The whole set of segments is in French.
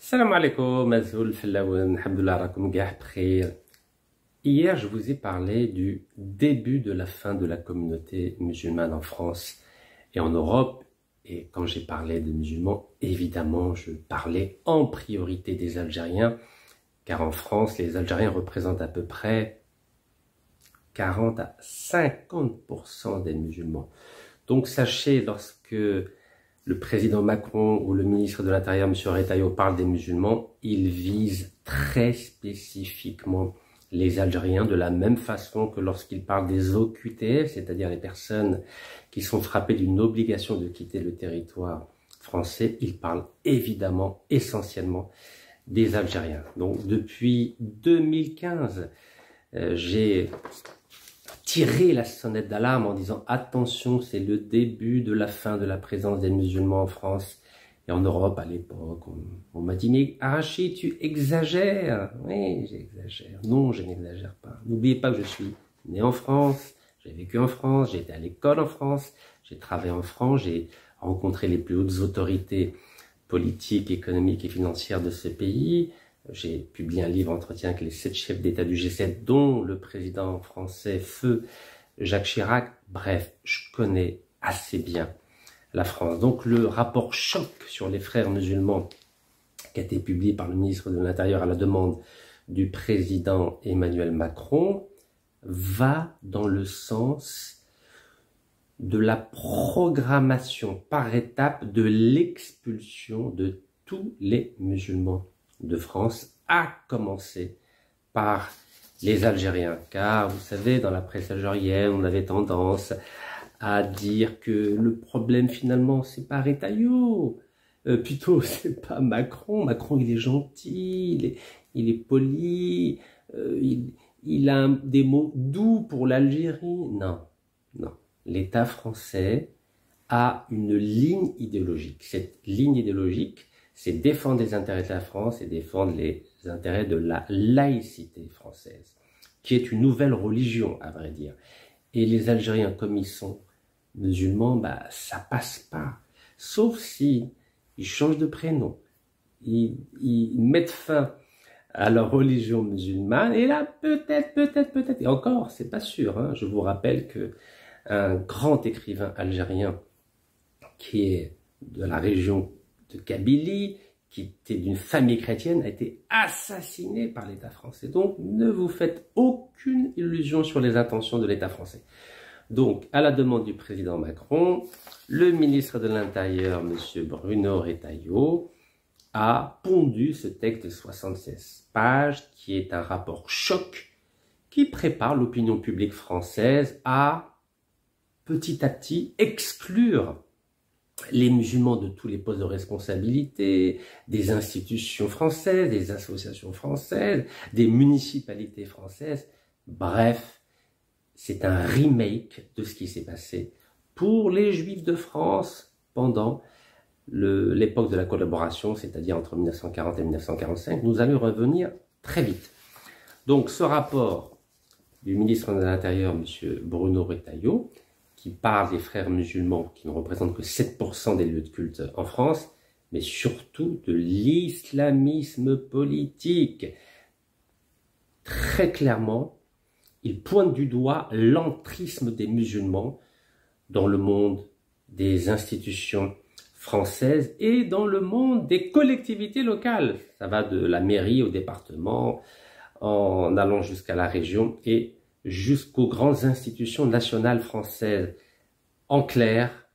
Salam alaikum, Azoul, Fellaouen, Alhamdoulilah, rakoum gah, bkhir. Hier, je vous ai parlé du début de la fin de la communauté musulmane en France et en Europe. Et quand j'ai parlé des musulmans, évidemment, je parlais en priorité des Algériens, car en France, les Algériens représentent à peu près 40 à 50% des musulmans. Donc sachez, lorsque le président Macron ou le ministre de l'Intérieur, M. Retailleau, parle des musulmans, il vise très spécifiquement les Algériens de la même façon que lorsqu'il parle des OQTF, c'est-à-dire les personnes qui sont frappées d'une obligation de quitter le territoire français, il parle évidemment, essentiellement des Algériens. Donc depuis 2015, j'ai tiré la sonnette d'alarme en disant attention, c'est le début de la fin de la présence des musulmans en France et en Europe. À l'époque, on m'a dit mais Arachid, tu exagères. Oui, j'exagère. Non, je n'exagère pas. N'oubliez pas que je suis né en France, j'ai vécu en France, j'ai été à l'école en France, j'ai travaillé en France, j'ai rencontré les plus hautes autorités politiques, économiques et financières de ce pays. J'ai publié un livre entretien avec les 7 chefs d'État du G7, dont le président français, feu Jacques Chirac. Bref, je connais assez bien la France. Donc le rapport choc sur les frères musulmans, qui a été publié par le ministre de l'Intérieur à la demande du président Emmanuel Macron, va dans le sens de la programmation par étape de l'expulsion de tous les musulmans de France, à commencer par les Algériens. Car vous savez, dans la presse algérienne, on avait tendance à dire que le problème finalement, c'est pas Retailleau, plutôt c'est pas Macron. Macron, il est gentil, il est poli, il a des mots doux pour l'Algérie. Non, non. L'État français a une ligne idéologique. Cette ligne idéologique, c'est défendre les intérêts de la France et défendre les intérêts de la laïcité française, qui est une nouvelle religion, à vrai dire. Et les Algériens, comme ils sont musulmans, ça passe pas. Sauf si ils changent de prénom, ils mettent fin à leur religion musulmane, et là, peut-être, et encore, c'est pas sûr, hein. Je vous rappelle que un grand écrivain algérien qui est de la région de Kabylie, qui était d'une famille chrétienne, a été assassiné par l'État français. Donc, ne vous faites aucune illusion sur les intentions de l'État français. Donc, à la demande du président Macron, le ministre de l'Intérieur, M. Bruno Retailleau, a pondu ce texte de 76 pages, qui est un rapport choc, qui prépare l'opinion publique française à, petit à petit, exclure les musulmans de tous les postes de responsabilité, des institutions françaises, des associations françaises, des municipalités françaises. Bref, c'est un remake de ce qui s'est passé pour les Juifs de France pendant l'époque de la collaboration, c'est-à-dire entre 1940 et 1945. Nous allons revenir très vite. Donc ce rapport du ministre de l'Intérieur, M. Bruno Retailleau, qui parle des frères musulmans qui ne représentent que 7% des lieux de culte en France, mais surtout de l'islamisme politique. Très clairement, il pointe du doigt l'entrisme des musulmans dans le monde des institutions françaises et dans le monde des collectivités locales. Ça va de la mairie au département, en allant jusqu'à la région et jusqu'aux grandes institutions nationales françaises. En clair,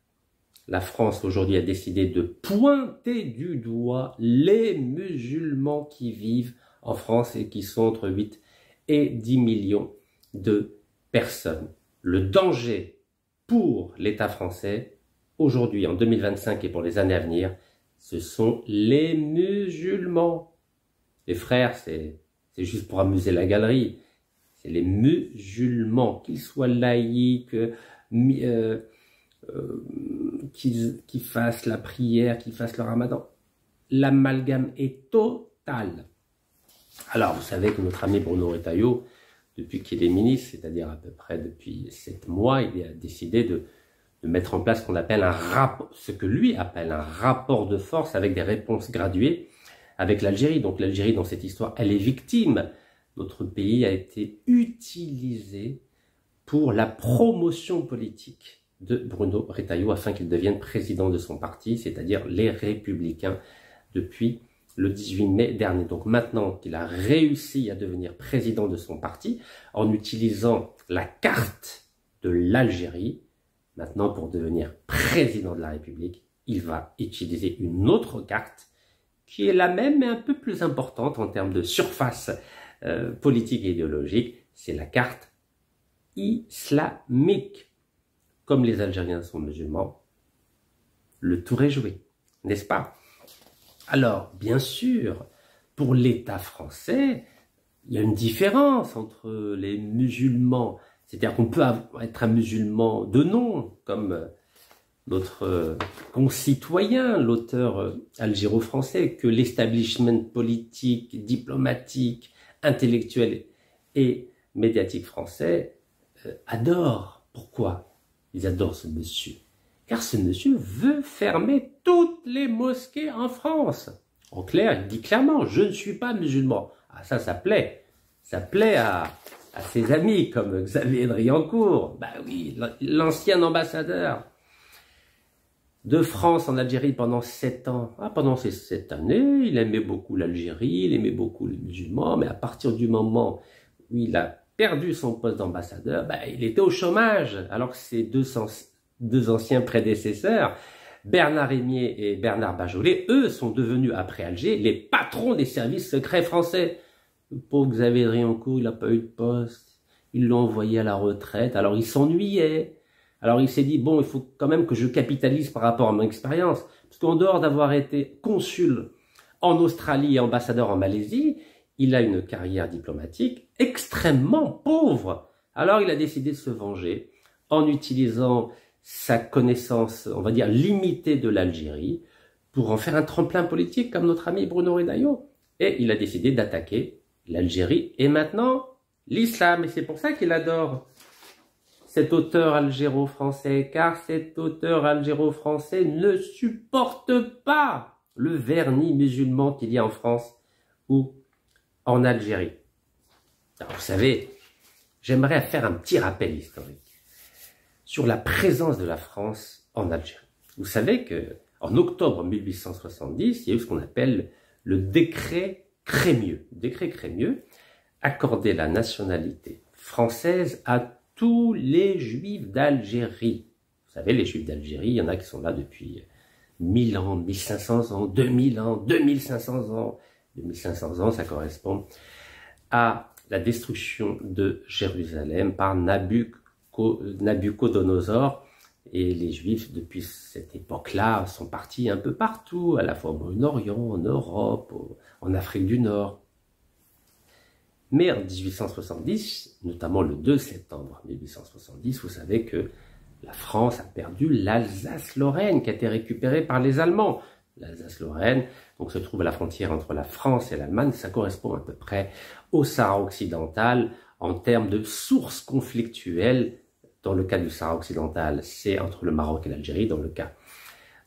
la France aujourd'hui a décidé de pointer du doigt les musulmans qui vivent en France et qui sont entre 8 et 10 millions de personnes. Le danger pour l'État français, aujourd'hui en 2025 et pour les années à venir, ce sont les musulmans. Les frères, c'est juste pour amuser la galerie. C'est les musulmans, qu'ils soient laïcs, qu'ils fassent la prière, qu'ils fassent le ramadan. L'amalgame est total. Alors, vous savez que notre ami Bruno Retailleau, depuis qu'il est ministre, c'est-à-dire à peu près depuis 7 mois, il a décidé de mettre en place ce qu'on appelle ce que lui appelle un rapport de force avec des réponses graduées avec l'Algérie. Donc l'Algérie, dans cette histoire, elle est victime. Notre pays a été utilisé pour la promotion politique de Bruno Retailleau afin qu'il devienne président de son parti, c'est-à-dire les Républicains, depuis le 18 mai dernier. Donc maintenant qu'il a réussi à devenir président de son parti, en utilisant la carte de l'Algérie, maintenant pour devenir président de la République, il va utiliser une autre carte qui est la même mais un peu plus importante en termes de surface politique et idéologique, c'est la carte islamique. Comme les Algériens sont musulmans, le tour est joué, n'est-ce pas? Alors, bien sûr, pour l'État français, il y a une différence entre les musulmans, c'est-à-dire qu'on peut être un musulman de nom, comme notre concitoyen, l'auteur algéro-français, que l'establishment politique, diplomatique, intellectuel et médiatique français adore. Pourquoi ils adorent ce monsieur? Car ce monsieur veut fermer toutes les mosquées en France. En clair, il dit clairement, je ne suis pas musulman. Ah, ça plaît. Ça plaît à ses amis comme Xavier Driancourt. Bah oui, l'ancien ambassadeur de France en Algérie pendant 7 ans. Ah, pendant ces 7 années, il aimait beaucoup l'Algérie, il aimait beaucoup les musulmans, mais à partir du moment où il a perdu son poste d'ambassadeur, bah, il était au chômage, alors que ses deux anciens prédécesseurs, Bernard Rémier et Bernard Bajolet, eux sont devenus, après Alger, les patrons des services secrets français. Le pauvre Xavier Driancourt, il n'a pas eu de poste, ils l'ont envoyé à la retraite, alors il s'ennuyait. Alors il s'est dit, bon, il faut quand même que je capitalise par rapport à mon expérience, parce qu'en dehors d'avoir été consul en Australie et ambassadeur en Malaisie, il a une carrière diplomatique extrêmement pauvre. Alors il a décidé de se venger en utilisant sa connaissance, on va dire, limitée de l'Algérie pour en faire un tremplin politique comme notre ami Bruno Retailleau. Et il a décidé d'attaquer l'Algérie et maintenant l'islam. Et c'est pour ça qu'il adore cet auteur algéro-français, car cet auteur algéro-français ne supporte pas le vernis musulman qu'il y a en France ou en Algérie. Alors, vous savez, j'aimerais faire un petit rappel historique sur la présence de la France en Algérie. Vous savez que en octobre 1870, il y a eu ce qu'on appelle le décret Crémieux. Le décret Crémieux accordait la nationalité française à tous les Juifs d'Algérie. Vous savez, les Juifs d'Algérie, il y en a qui sont là depuis 1000 ans, 1500 ans, 2000 ans, 2500 ans. 2500 ans, ça correspond à la destruction de Jérusalem par Nabucodonosor. Et les Juifs, depuis cette époque-là, sont partis un peu partout, à la fois au Moyen-Orient, en Europe, en Afrique du Nord. Mais en 1870, notamment le 2 septembre 1870, vous savez que la France a perdu l'Alsace-Lorraine qui a été récupérée par les Allemands. L'Alsace-Lorraine, donc, se trouve à la frontière entre la France et l'Allemagne. Ça correspond à peu près au Sahara occidental en termes de sources conflictuelles. Dans le cas du Sahara occidental, c'est entre le Maroc et l'Algérie. Dans le cas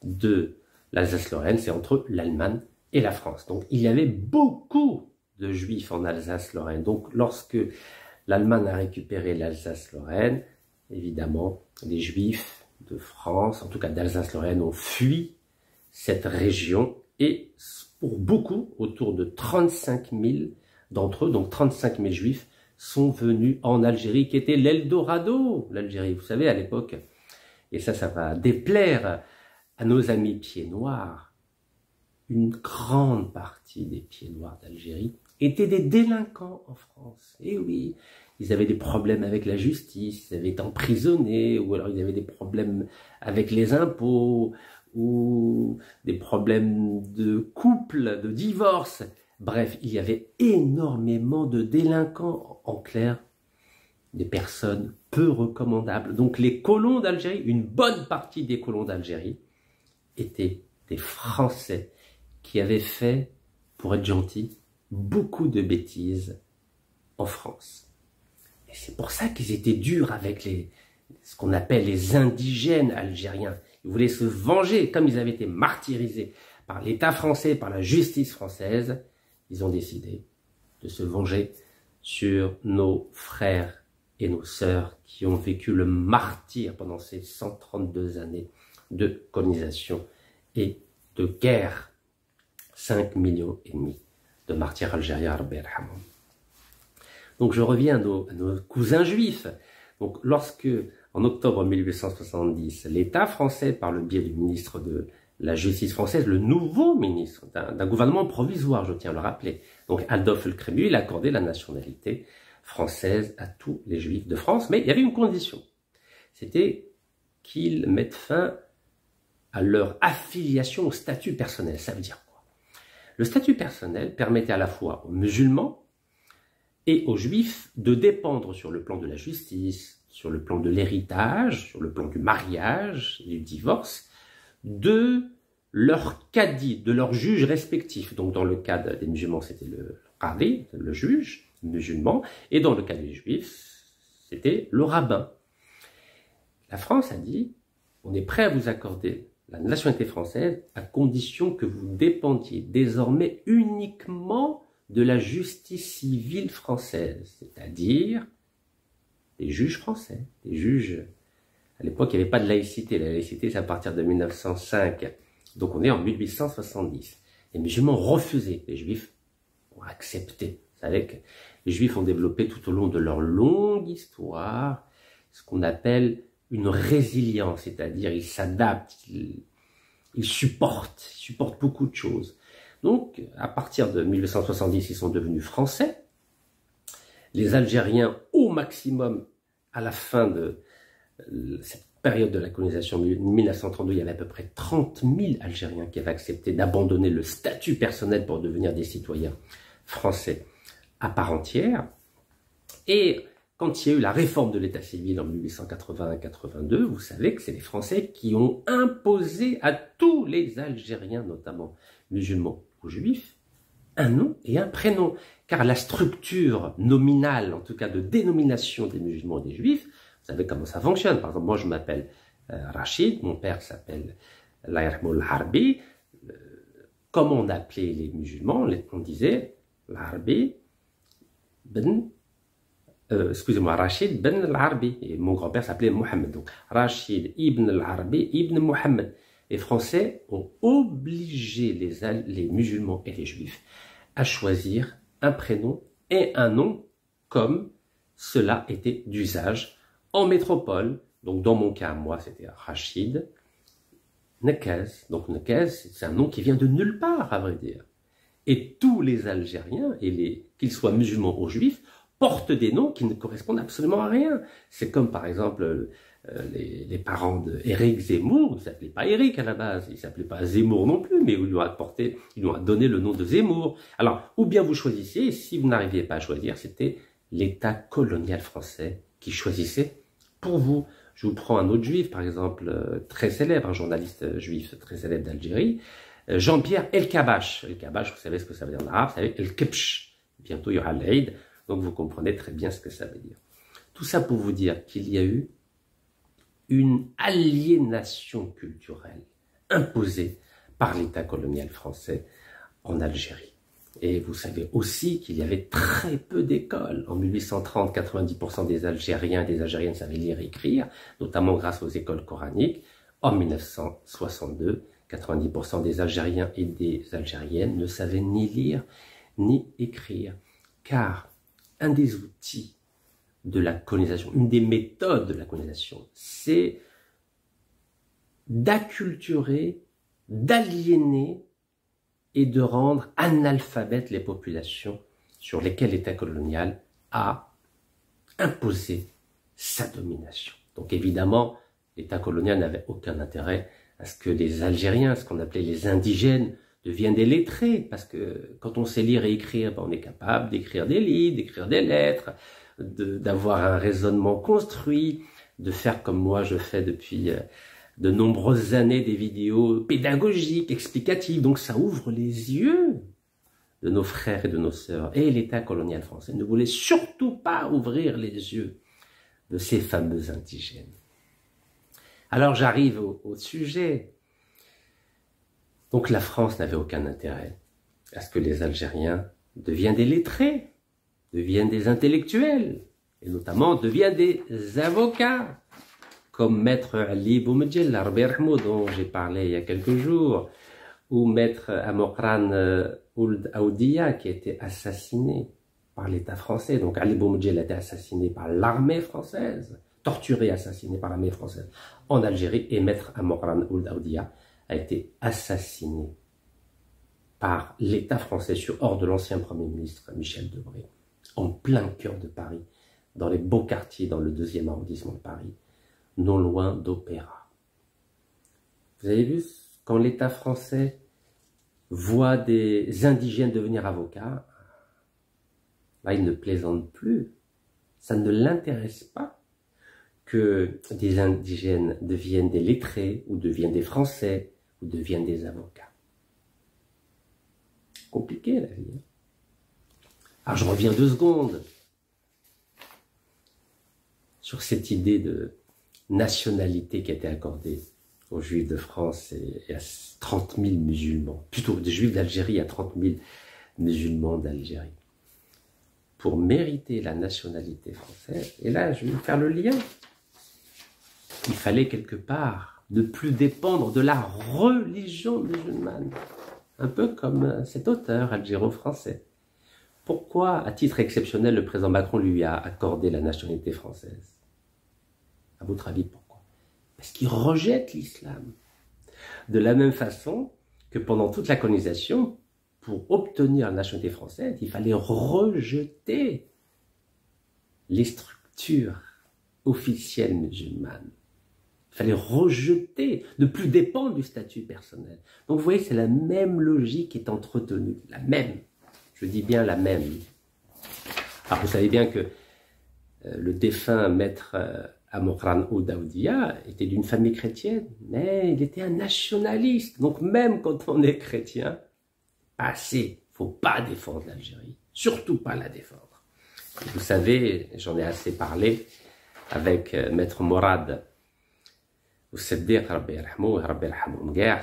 de l'Alsace-Lorraine, c'est entre l'Allemagne et la France. Donc il y avait beaucoup de Juifs en Alsace-Lorraine. Donc lorsque l'Allemagne a récupéré l'Alsace-Lorraine, évidemment, les Juifs de France, en tout cas d'Alsace-Lorraine, ont fui cette région et pour beaucoup, autour de 35 000 d'entre eux, donc 35 000 Juifs, sont venus en Algérie, qui était l'Eldorado, l'Algérie, vous savez, à l'époque. Et ça va déplaire à nos amis pieds noirs. Une grande partie des pieds noirs d'Algérie étaient des délinquants en France. Et oui, ils avaient des problèmes avec la justice, ils avaient été emprisonnés, ou alors ils avaient des problèmes avec les impôts, ou des problèmes de couple, de divorce. Bref, il y avait énormément de délinquants, en clair, des personnes peu recommandables. Donc les colons d'Algérie, une bonne partie des colons d'Algérie, étaient des Français qui avaient fait, pour être gentils, beaucoup de bêtises en France. Et c'est pour ça qu'ils étaient durs avec ce qu'on appelle les indigènes algériens. Ils voulaient se venger, comme ils avaient été martyrisés par l'État français, par la justice française, ils ont décidé de se venger sur nos frères et nos sœurs qui ont vécu le martyre pendant ces 132 années de colonisation et de guerre. 5,5 millions de martyrs algériens. Donc je reviens à nos cousins juifs. Donc lorsque, en octobre 1870, l'État français, par le biais du ministre de la Justice française, le nouveau ministre d'un gouvernement provisoire, je tiens à le rappeler, donc Adolphe El-Crémieux, il a accordé la nationalité française à tous les juifs de France, mais il y avait une condition, c'était qu'ils mettent fin à leur affiliation au statut personnel. Ça veut dire quoi? Le statut personnel permettait à la fois aux musulmans et aux juifs de dépendre sur le plan de la justice, sur le plan de l'héritage, sur le plan du mariage, du divorce, de leur cadi, de leurs juges respectifs. Donc dans le cas des musulmans, c'était le qadi, le juge musulman, et dans le cas des juifs, c'était le rabbin. La France a dit, on est prêt à vous accorder la nationalité française à condition que vous dépendiez désormais uniquement de la justice civile française, c'est-à-dire des juges français, des juges. À l'époque, il n'y avait pas de laïcité. La laïcité, c'est à partir de 1905. Donc, on est en 1870. Les musulmans ont refusé. Les juifs ont accepté. Vous savez que les juifs ont développé tout au long de leur longue histoire ce qu'on appelle une résilience, c'est-à-dire ils s'adaptent, ils supportent beaucoup de choses. Donc, à partir de 1870, ils sont devenus français. Les Algériens, au maximum, à la fin de cette période de la colonisation, 1932, il y avait à peu près 30 000 Algériens qui avaient accepté d'abandonner le statut personnel pour devenir des citoyens français à part entière. Et quand il y a eu la réforme de l'état civil en 1881-82, vous savez que c'est les Français qui ont imposé à tous les Algériens, notamment musulmans ou juifs, un nom et un prénom. Car la structure nominale, en tout cas de dénomination des musulmans et des juifs, vous savez comment ça fonctionne. Par exemple, moi je m'appelle Rachid, mon père s'appelle Laïrmoul Harbi. Comment on appelait les musulmans? On disait l'Harbi ben... excusez-moi, Rachid ben al-Harbi. Et mon grand-père s'appelait Mohamed. Donc, Rachid ibn al-Harbi ibn Mohamed. Les Français ont obligé les musulmans et les juifs à choisir un prénom et un nom comme cela était d'usage en métropole. Donc, dans mon cas, moi, c'était Rachid Nekez. Donc, Nekez, c'est un nom qui vient de nulle part, à vrai dire. Et tous les Algériens, qu'ils soient musulmans ou juifs, portent des noms qui ne correspondent absolument à rien. C'est comme par exemple les parents d'Éric Zemmour, ils ne s'appelaient pas Éric à la base, ils ne s'appelaient pas Zemmour non plus, mais ils lui ont donné le nom de Zemmour. Alors, ou bien vous choisissiez, et si vous n'arriviez pas à choisir, c'était l'État colonial français qui choisissait pour vous. Je vous prends un autre juif, par exemple, très célèbre, un journaliste juif très célèbre d'Algérie, Jean-Pierre El-Kabash. El-Kabash, vous savez ce que ça veut dire en arabe, ça veut dire El-Kebsh. Bientôt, il y aura l'Aïd. Donc, vous comprenez très bien ce que ça veut dire. Tout ça pour vous dire qu'il y a eu une aliénation culturelle imposée par l'État colonial français en Algérie. Et vous savez aussi qu'il y avait très peu d'écoles. En 1830, 90% des Algériens et des Algériennes savaient lire et écrire, notamment grâce aux écoles coraniques. En 1962, 90% des Algériens et des Algériennes ne savaient ni lire ni écrire. Car un des outils de la colonisation, une des méthodes de la colonisation, c'est d'acculturer, d'aliéner et de rendre analphabètes les populations sur lesquelles l'État colonial a imposé sa domination. Donc évidemment, l'État colonial n'avait aucun intérêt à ce que les Algériens, ce qu'on appelait les indigènes, deviennent des lettrés, parce que quand on sait lire et écrire, on est capable d'écrire des livres, d'écrire des lettres, d'avoir un raisonnement construit, de faire comme moi je fais depuis de nombreuses années des vidéos pédagogiques, explicatives. Donc ça ouvre les yeux de nos frères et de nos sœurs. Et l'État colonial français ne voulait surtout pas ouvrir les yeux de ces fameux indigènes. Alors j'arrive au sujet. Donc la France n'avait aucun intérêt à ce que les Algériens deviennent des lettrés, deviennent des intellectuels, et notamment deviennent des avocats, comme Maître Ali Boumedjel, dont j'ai parlé il y a quelques jours, ou Maître Amokran Ould Aoudia, qui a été assassiné par l'État français. Donc Ali Boumedjel a été assassiné par l'armée française, torturé, assassiné par l'armée française en Algérie, et Maître Amokran Ould Aoudia a été assassiné par l'État français sur ordre de l'ancien Premier ministre Michel Debré, en plein cœur de Paris, dans les beaux quartiers, dans le 2e arrondissement de Paris, non loin d'Opéra. Vous avez vu, quand l'État français voit des indigènes devenir avocats, là, il ne plaisante plus. Ça ne l'intéresse pas que des indigènes deviennent des lettrés, ou deviennent des Français, ou deviennent des avocats. Compliqué la vie. Alors je reviens 2 secondes sur cette idée de nationalité qui a été accordée aux Juifs de France et à 30 000 musulmans, plutôt des Juifs d'Algérie à 30 000 musulmans d'Algérie, pour mériter la nationalité française. Et là, je vais faire le lien. Il fallait quelque part ne plus dépendre de la religion musulmane, un peu comme cet auteur algéro-français. Pourquoi, à titre exceptionnel, le président Macron lui a accordé la nationalité française? À votre avis, pourquoi? Parce qu'il rejette l'islam. De la même façon que pendant toute la colonisation, pour obtenir la nationalité française, il fallait rejeter les structures officielles musulmanes. Il fallait rejeter, ne plus dépendre du statut personnel. Donc vous voyez, c'est la même logique qui est entretenue, la même. Je dis bien la même. Alors vous savez bien que le défunt maître Amokran Ould Aoudia était d'une famille chrétienne, mais il était un nationaliste. Donc même quand on est chrétien, pas assez, il ne faut pas défendre l'Algérie, surtout pas la défendre. Vous savez, j'en ai assez parlé avec maître Morad Ousseddir,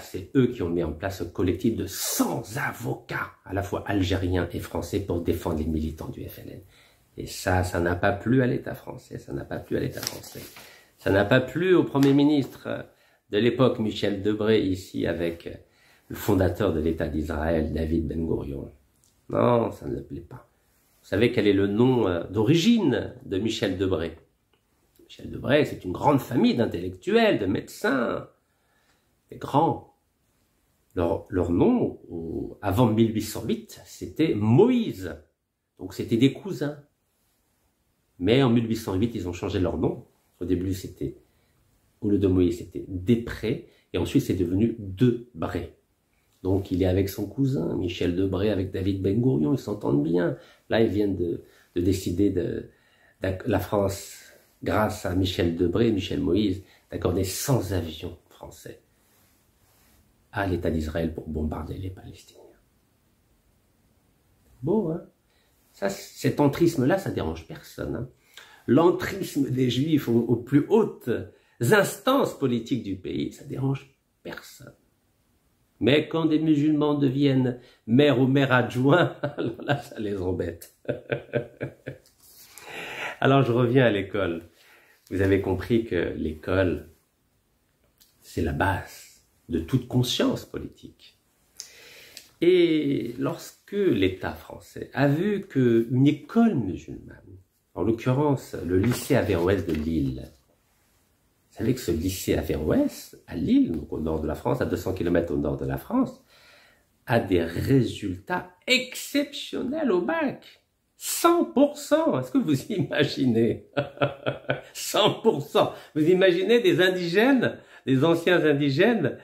c'est eux qui ont mis en place un collectif de 100 avocats, à la fois algériens et français, pour défendre les militants du FLN. Et ça n'a pas plu à l'État français, ça n'a pas plu à l'État français. Ça n'a pas plu au Premier ministre de l'époque, Michel Debré, ici, avec le fondateur de l'État d'Israël, David Ben Gourion. Non, ça ne le plaît pas. Vous savez quel est le nom d'origine de Michel Debré? Michel Debré, c'est une grande famille d'intellectuels, de médecins, des grands. Leur nom, avant 1808, c'était Moïse. Donc c'était des cousins. Mais en 1808, ils ont changé leur nom. Au début, c'était, au lieu de Moïse, c'était Després, et ensuite c'est devenu Debré. Donc il est avec son cousin, Michel Debré, avec David Ben Gourion, ils s'entendent bien. Là, ils viennent de décider la France, grâce à Michel Debré et Michel Moïse, d'accorder 100 avions français à l'État d'Israël pour bombarder les Palestiniens. Beau, hein? Ça, cet entrisme-là, ça dérange personne. Hein? L'entrisme des Juifs aux plus hautes instances politiques du pays, ça dérange personne. Mais quand des musulmans deviennent maire ou maire adjoint, alors là, ça les embête. Alors, je reviens à l'école. Vous avez compris que l'école, c'est la base de toute conscience politique. Et lorsque l'État français a vu qu'une école musulmane, en l'occurrence le lycée Averroès de Lille, vous savez que ce lycée Averroès, à Lille, donc au nord de la France, à 200 km au nord de la France, a des résultats exceptionnels au bac. 100%, est-ce que vous imaginez? 100%. Vous imaginez des indigènes, des anciens indigènes,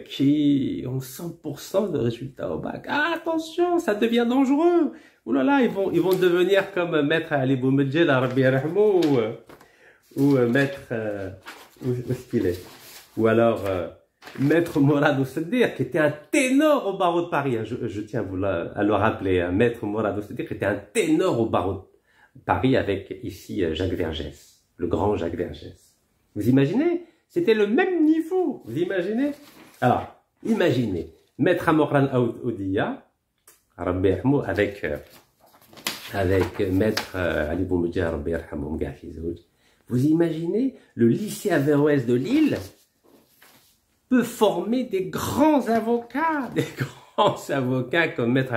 qui ont 100% de résultats au bac. Ah, attention, ça devient dangereux. Ouh là là, ils vont devenir comme Maître Ali Boumedjel, ou Maître, où est-ce qu'il est? Ou alors, Maître Morad Ousseddir, qui était un ténor au barreau de Paris. Je tiens à le rappeler. Hein. Maître Morad Ousseddir, qui était un ténor au barreau de Paris avec ici Jacques Vergès, le grand Jacques Vergès. Vous imaginez? C'était le même niveau, vous imaginez? Alors, imaginez Maître Amokran Oudia, avec Maître Ali Boumedjah, vous imaginez, le lycée Averroès de Lille peut former des grands avocats comme Maître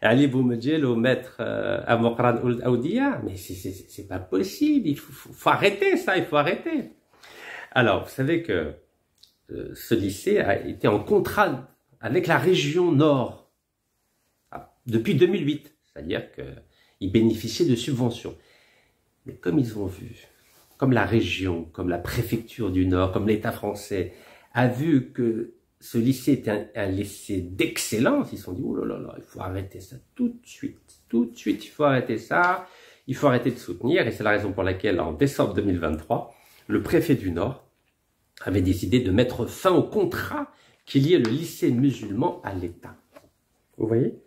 Ali Boumedjah ou Maître Amokran Oudia. Mais c'est pas possible, il faut arrêter ça, il faut arrêter. Alors, vous savez que ce lycée a été en contrat avec la région Nord depuis 2008, c'est-à-dire qu'ils bénéficiaient de subventions. Mais comme ils ont vu, comme la région, comme la préfecture du Nord, comme l'État français a vu que ce lycée était un lycée d'excellence, ils se sont dit, oh là là, il faut arrêter ça tout de suite, il faut arrêter ça, il faut arrêter de soutenir, et c'est la raison pour laquelle, en décembre 2023, le préfet du Nord avait décidé de mettre fin au contrat qui liait le lycée musulman à l'État. Vous voyez?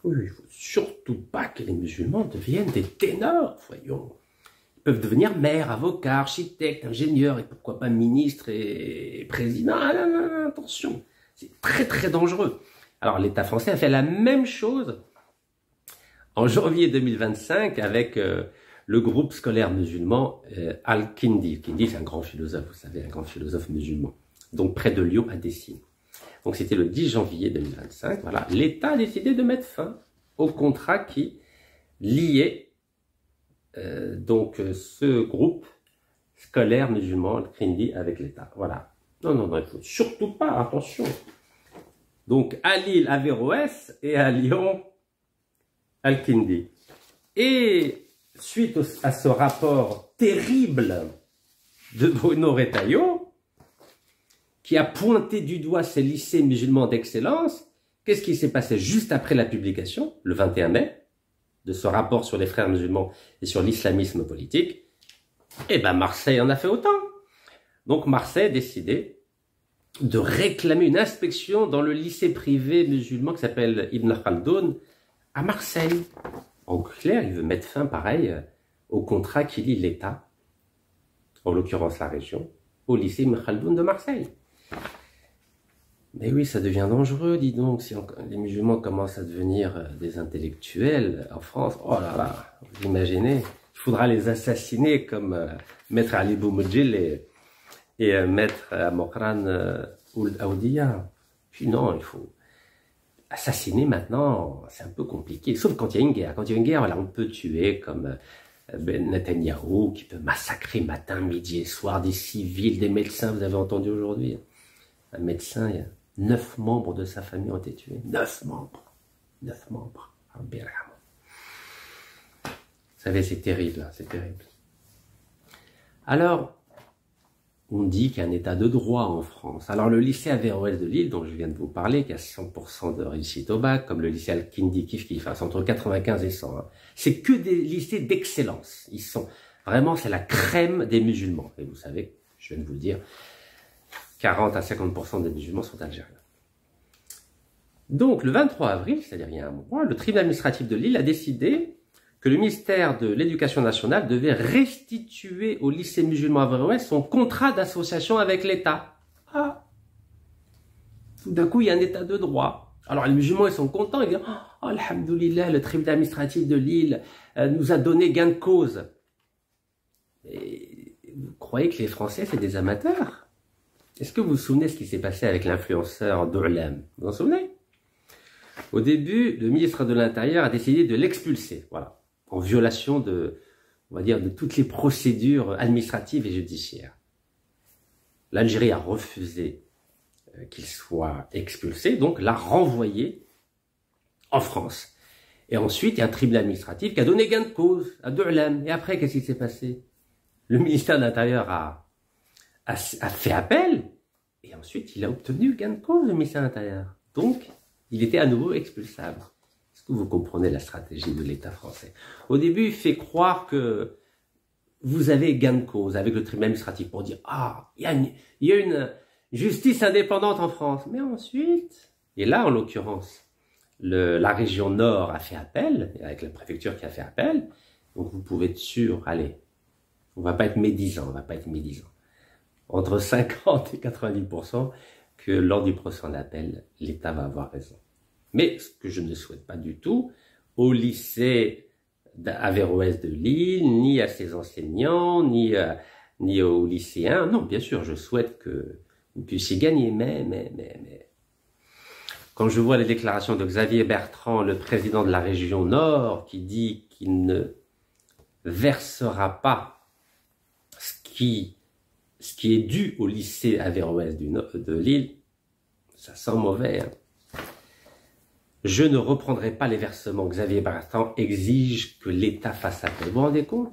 Oui, il ne faut surtout pas que les musulmans deviennent des ténors, voyons. Ils peuvent devenir maires, avocats, architectes, ingénieurs, et pourquoi pas ministres et présidents. Ah, non, non, non, attention, c'est très très dangereux. Alors l'État français a fait la même chose en janvier 2025 avec le groupe scolaire musulman Al-Kindi. Kindi, c'est un grand philosophe, vous savez, un grand philosophe musulman. Donc près de Lyon, à Dessines. Donc c'était le 10 janvier 2025. Voilà, l'État a décidé de mettre fin au contrat qui liait ce groupe scolaire musulman, Al-Kindi, avec l'État. Voilà. Non, non, non, il ne faut surtout pas, attention. Donc à Lille, Averroès, et à Lyon, Al-Kindi. Et suite à ce rapport terrible de Bruno Retailleau, qui a pointé du doigt ces lycées musulmans d'excellence, qu'est-ce qui s'est passé juste après la publication, le 21 mai, de ce rapport sur les frères musulmans et sur l'islamisme politique? Eh bien, Marseille en a fait autant. Donc, Marseille a décidé de réclamer une inspection dans le lycée privé musulman qui s'appelle Ibn Khaldoun à Marseille. En clair, il veut mettre fin, pareil, au contrat qui lie l'État, en l'occurrence la région, au lycée Ibn Khaldoun de Marseille. Mais oui, ça devient dangereux, dis donc, si les musulmans commencent à devenir des intellectuels en France. Oh là là, vous imaginez, il faudra les assassiner comme Maître Ali Boumedjah et Maître Amokran Oudia. Puis non, il faut assassiner maintenant, c'est un peu compliqué, sauf quand il y a une guerre. Quand il y a une guerre, voilà, on peut tuer comme Netanyahou, qui peut massacrer matin, midi et soir des civils, des médecins. Vous avez entendu aujourd'hui, un médecin, il y a 9 membres de sa famille ont été tués. 9 membres. 9 membres. Vous savez, c'est terrible, hein, c'est terrible. Alors, on dit qu'il y a un état de droit en France. Alors, le lycée Averroès de Lille, dont je viens de vous parler, qui a 100% de réussite au bac, comme le lycée Al-Kindi Kif, qui fasse entre 95 et 100, hein, c'est que des lycées d'excellence. Ils sont vraiment, c'est la crème des musulmans. Et vous savez, je viens de vous le dire, 40 à 50% des musulmans sont algériens. Donc, le 23 avril, c'est-à-dire il y a un mois, le tribunal administratif de Lille a décidé que le ministère de l'Éducation nationale devait restituer au lycée musulman Averroès son contrat d'association avec l'État. Ah, tout d'un coup, il y a un état de droit. Alors, les musulmans, ils sont contents, ils disent « Oh, alhamdoulilah, le tribunal administratif de Lille nous a donné gain de cause. » Et vous croyez que les Français, c'est des amateurs? Est-ce que vous vous souvenez ce qui s'est passé avec l'influenceur Doulam? Vous vous en souvenez? Au début, le ministre de l'Intérieur a décidé de l'expulser, voilà, en violation de, on va dire, de toutes les procédures administratives et judiciaires. L'Algérie a refusé qu'il soit expulsé, donc l'a renvoyé en France. Et ensuite, il y a un tribunal administratif qui a donné gain de cause à Doulam. Et après, qu'est-ce qui s'est passé? Le ministère de l'Intérieur a fait appel, et ensuite, il a obtenu gain de cause, le ministère de l'Intérieur. Donc, il était à nouveau expulsable. Est-ce que vous comprenez la stratégie de l'État français? Au début, il fait croire que vous avez gain de cause avec le tribunal administratif pour dire « Ah, il y a une justice indépendante en France. » Mais ensuite, et là, en l'occurrence, la région Nord a fait appel, avec la préfecture qui a fait appel, donc vous pouvez être sûr, allez, on va pas être médisant, on va pas être médisant. Entre 50 et 90%, que lors du procès en appel, l'État va avoir raison. Mais ce que je ne souhaite pas du tout, au lycée d'Averroès de Lille, ni à ses enseignants, ni aux lycéens, non, bien sûr, je souhaite que vous puissiez gagner, mais... Quand je vois les déclarations de Xavier Bertrand, le président de la région Nord, qui dit qu'il ne versera pas ce qui est dû au lycée Averroès de Lille, ça sent mauvais. Hein. Je ne reprendrai pas les versements. Xavier Bertrand exige que l'État fasse appel. Vous vous rendez compte?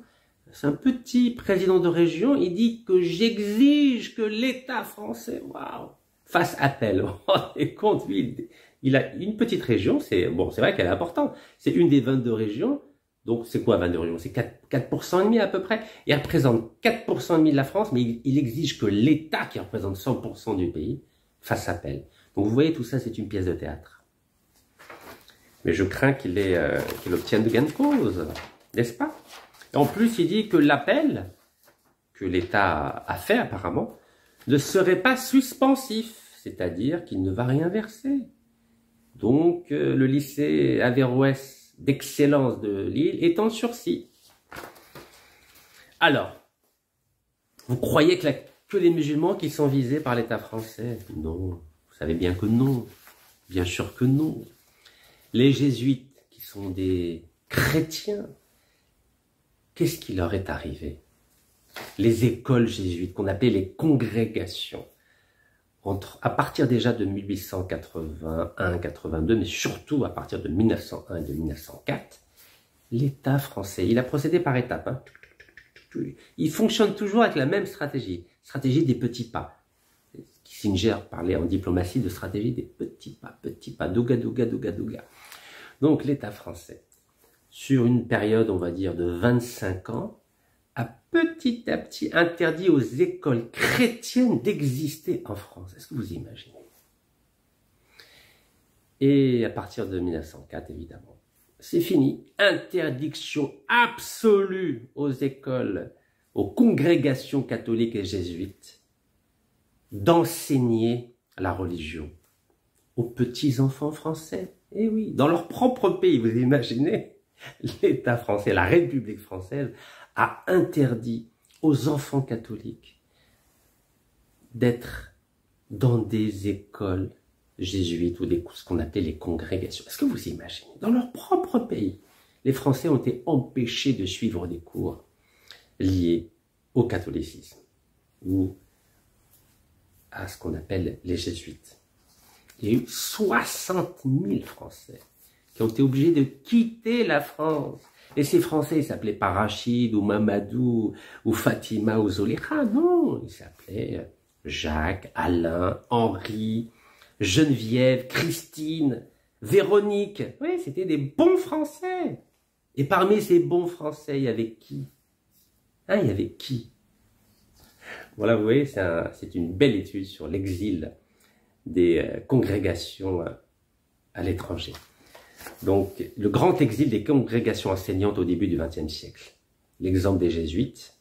C'est un petit président de région, il dit que j'exige que l'État français, waouh, fasse appel. Vous vous rendez compte? Lui, il a une petite région, c'est vrai qu'elle est importante. C'est une des 22 régions. Donc, c'est quoi 22 régions? C'est 4% à peu près. Il représente 4% de la France, mais il exige que l'État, qui représente 100% du pays, fasse appel. Donc, vous voyez, tout ça, c'est une pièce de théâtre. Mais je crains qu'il obtienne de gain de cause, n'est-ce pas? Et en plus, il dit que l'appel que l'État a fait, apparemment, ne serait pas suspensif, c'est-à-dire qu'il ne va rien verser. Donc, le lycée Averroès d'excellence de Lille est en sursis. Alors, vous croyez que les musulmans qui sont visés par l'État français? Non, vous savez bien que non, bien sûr que non. Les jésuites, qui sont des chrétiens, qu'est-ce qui leur est arrivé? Les écoles jésuites, qu'on appelait les congrégations, à partir déjà de 1881-82, mais surtout à partir de 1901 et de 1904, l'État français, il a procédé par étapes. Hein. Il fonctionne toujours avec la même stratégie des petits pas. Kissinger parlait en diplomatie de stratégie des petits pas, douga, douga, douga, douga. Donc l'État français, sur une période, on va dire, de 25 ans, a petit à petit interdit aux écoles chrétiennes d'exister en France. Est-ce que vous imaginez? Et à partir de 1904, évidemment, c'est fini. Interdiction absolue aux écoles, aux congrégations catholiques et jésuites d'enseigner la religion aux petits-enfants français. Eh oui, dans leur propre pays, vous imaginez? L'État français, la République française, a interdit aux enfants catholiques d'être dans des écoles jésuites ou ce qu'on appelait les congrégations. Est-ce que vous imaginez? Dans leur propre pays, les Français ont été empêchés de suivre des cours liés au catholicisme ou à ce qu'on appelle les jésuites. Il y a eu 60 000 Français qui ont été obligés de quitter la France. Et ces Français, ils s'appelaient pas Rachid ou Mamadou ou Fatima ou Zoléra. Non, ils s'appelaient Jacques, Alain, Henri, Geneviève, Christine, Véronique. Oui, c'était des bons Français. Et parmi ces bons Français, il y avait qui? Hein, il y avait qui? Voilà, vous voyez, c'est une belle étude sur l'exil des congrégations à l'étranger. Donc, le grand exil des congrégations enseignantes au début du XXe siècle. L'exemple des jésuites.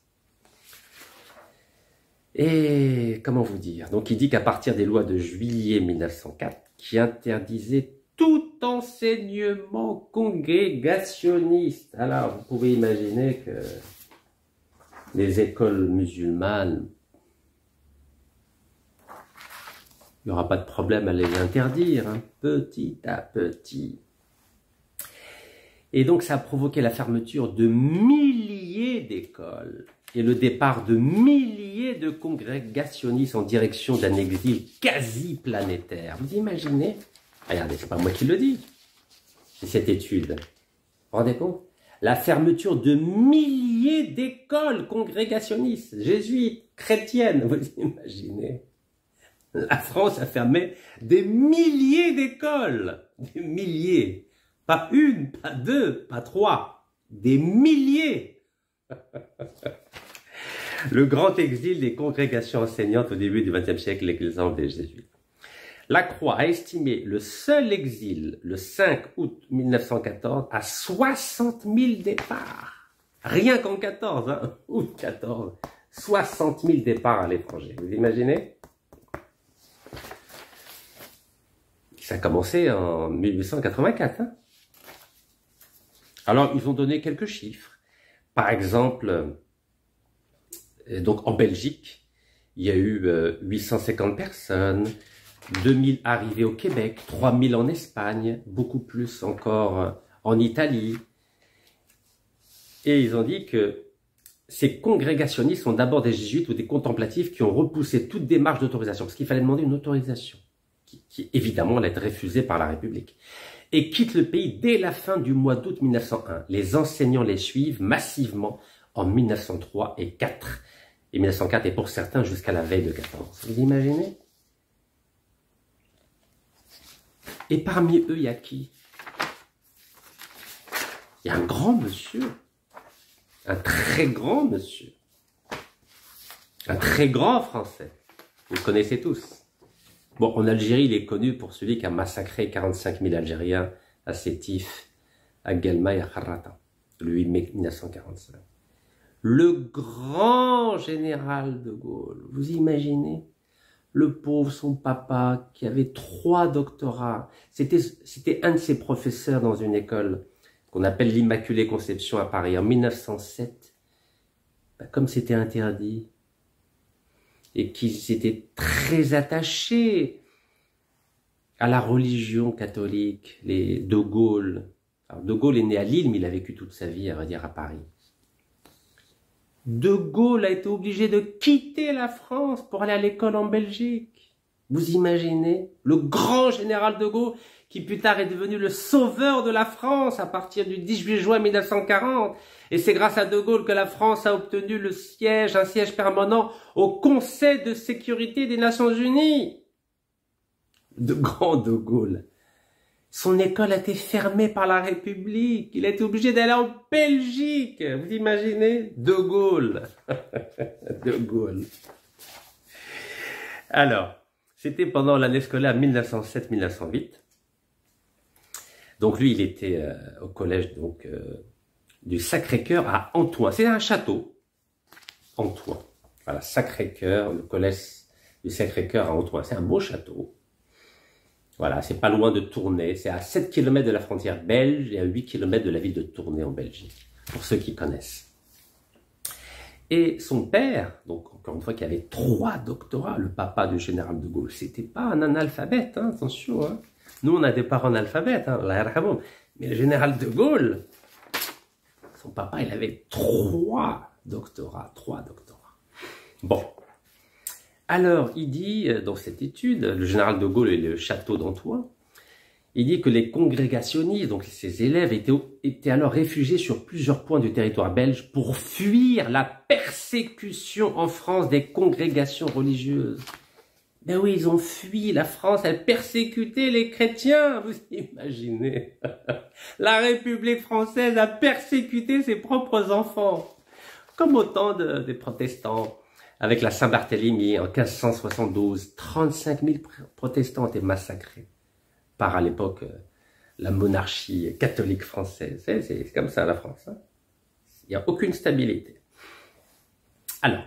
Et comment vous dire? Donc, il dit qu'à partir des lois de juillet 1904, qui interdisaient tout enseignement congrégationniste. Alors, vous pouvez imaginer que les écoles musulmanes, il n'y aura pas de problème à les interdire, hein, petit à petit. Et donc, ça a provoqué la fermeture de milliers d'écoles et le départ de milliers de congrégationnistes en direction d'un exil quasi planétaire. Vous imaginez? Regardez, c'est pas moi qui le dis, c'est cette étude. Vous vous rendez compte? La fermeture de milliers d'écoles congrégationnistes, jésuites, chrétiennes, vous imaginez? La France a fermé des milliers d'écoles, des milliers. Pas une, pas deux, pas trois, des milliers. Le grand exil des congrégations enseignantes au début du XXe siècle, l'exemple des jésuites. La Croix a estimé le seul exil, le 5 août 1914, à 60 000 départs. Rien qu'en 14, hein, août 14, 60 000 départs à l'étranger. Vous imaginez? Ça a commencé en 1884. Hein. Alors, ils ont donné quelques chiffres. Par exemple, donc en Belgique, il y a eu 850 personnes, 2000 arrivés au Québec, 3000 en Espagne, beaucoup plus encore en Italie. Et ils ont dit que ces congrégationnistes sont d'abord des jésuites ou des contemplatifs qui ont repoussé toute démarche d'autorisation, parce qu'il fallait demander une autorisation, qui évidemment allait être refusée par la République, et quittent le pays dès la fin du mois d'août 1901. Les enseignants les suivent massivement en 1903 et 4. Et 1904, et pour certains jusqu'à la veille de 14. Vous imaginez? Et parmi eux, il y a qui? Il y a un grand monsieur, un très grand monsieur, un très grand Français. Vous le connaissez tous. Bon, en Algérie, il est connu pour celui qui a massacré 45 000 Algériens à Sétif, à Guelma et à Kharrata, le 8 mai 1945. Le grand général de Gaulle, vous imaginez? Le pauvre, son papa, qui avait 3 doctorats. C'était un de ses professeurs dans une école qu'on appelle l'Immaculée Conception à Paris en 1907. Ben, comme c'était interdit, et qu'ils étaient très attachés à la religion catholique, les De Gaulle. Alors, De Gaulle est né à Lille, mais il a vécu toute sa vie, à vrai dire, à Paris. De Gaulle a été obligé de quitter la France pour aller à l'école en Belgique. Vous imaginez? Le grand général de Gaulle, qui plus tard est devenu le sauveur de la France à partir du 18 juin 1940. Et c'est grâce à De Gaulle que la France a obtenu un siège permanent au Conseil de sécurité des Nations Unies. De grand De Gaulle. Son école a été fermée par la République. Il a été obligé d'aller en Belgique. Vous imaginez? De Gaulle. De Gaulle. Alors, c'était pendant l'année scolaire 1907-1908. Donc lui, il était au collège du Sacré-Cœur à Antoing. C'est un château. Antoing. Voilà, Sacré-Cœur, le collège du Sacré-Cœur à Antoing. C'est un beau château. Voilà, c'est pas loin de Tournai, c'est à 7 km de la frontière belge et à 8 km de la ville de Tournai en Belgique, pour ceux qui connaissent. Et son père, donc encore une fois, qui avait 3 doctorats, le papa du général de Gaulle, c'était pas un analphabète, hein, attention. Hein. Nous, on a des parents analphabètes, hein, mais le général de Gaulle, son papa, il avait 3 doctorats. Bon. Alors, il dit, dans cette étude, le général de Gaulle et le château d'Antoing, il dit que les congrégationnistes, donc ses élèves, étaient alors réfugiés sur plusieurs points du territoire belge pour fuir la persécution en France des congrégations religieuses. Ben oui, ils ont fui, la France, elle persécutait les chrétiens, vous imaginez. La République française a persécuté ses propres enfants, comme au temps des protestants. Avec la Saint-Barthélemy en 1572, 35 000 protestants ont été massacrés par, à l'époque, la monarchie catholique française. C'est comme ça la France. Hein. Il n'y a aucune stabilité. Alors,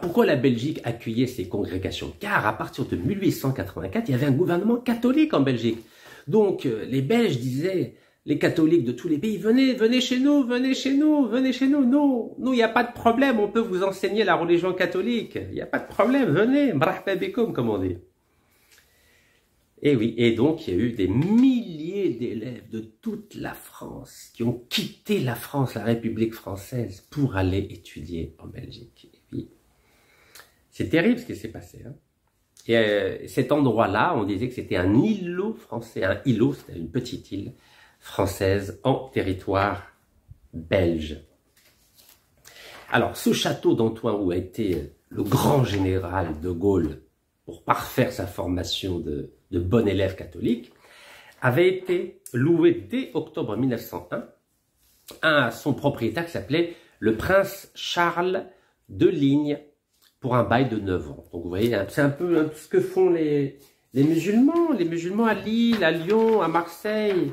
pourquoi la Belgique accueillait ces congrégations? Car à partir de 1884, il y avait un gouvernement catholique en Belgique. Donc, les Belges disaient... Les catholiques de tous les pays, venez chez nous, venez chez nous. Nous, il n'y a pas de problème, on peut vous enseigner la religion catholique. Il n'y a pas de problème, venez, marhaba bikoum, comme on dit. Et oui, et donc il y a eu des milliers d'élèves de toute la France qui ont quitté la France, la République française, pour aller étudier en Belgique. Et puis, c'est terrible ce qui s'est passé. Hein. Et cet endroit-là, on disait que c'était un îlot français. Un îlot, c'était une petite île française en territoire belge. Alors, ce château d'Antoing où a été le grand général de Gaulle pour parfaire sa formation de bon élève catholique, avait été loué dès octobre 1901 à son propriétaire qui s'appelait le prince Charles de Ligne pour un bail de 9 ans. Donc vous voyez, c'est un peu ce que font les musulmans à Lille, à Lyon, à Marseille.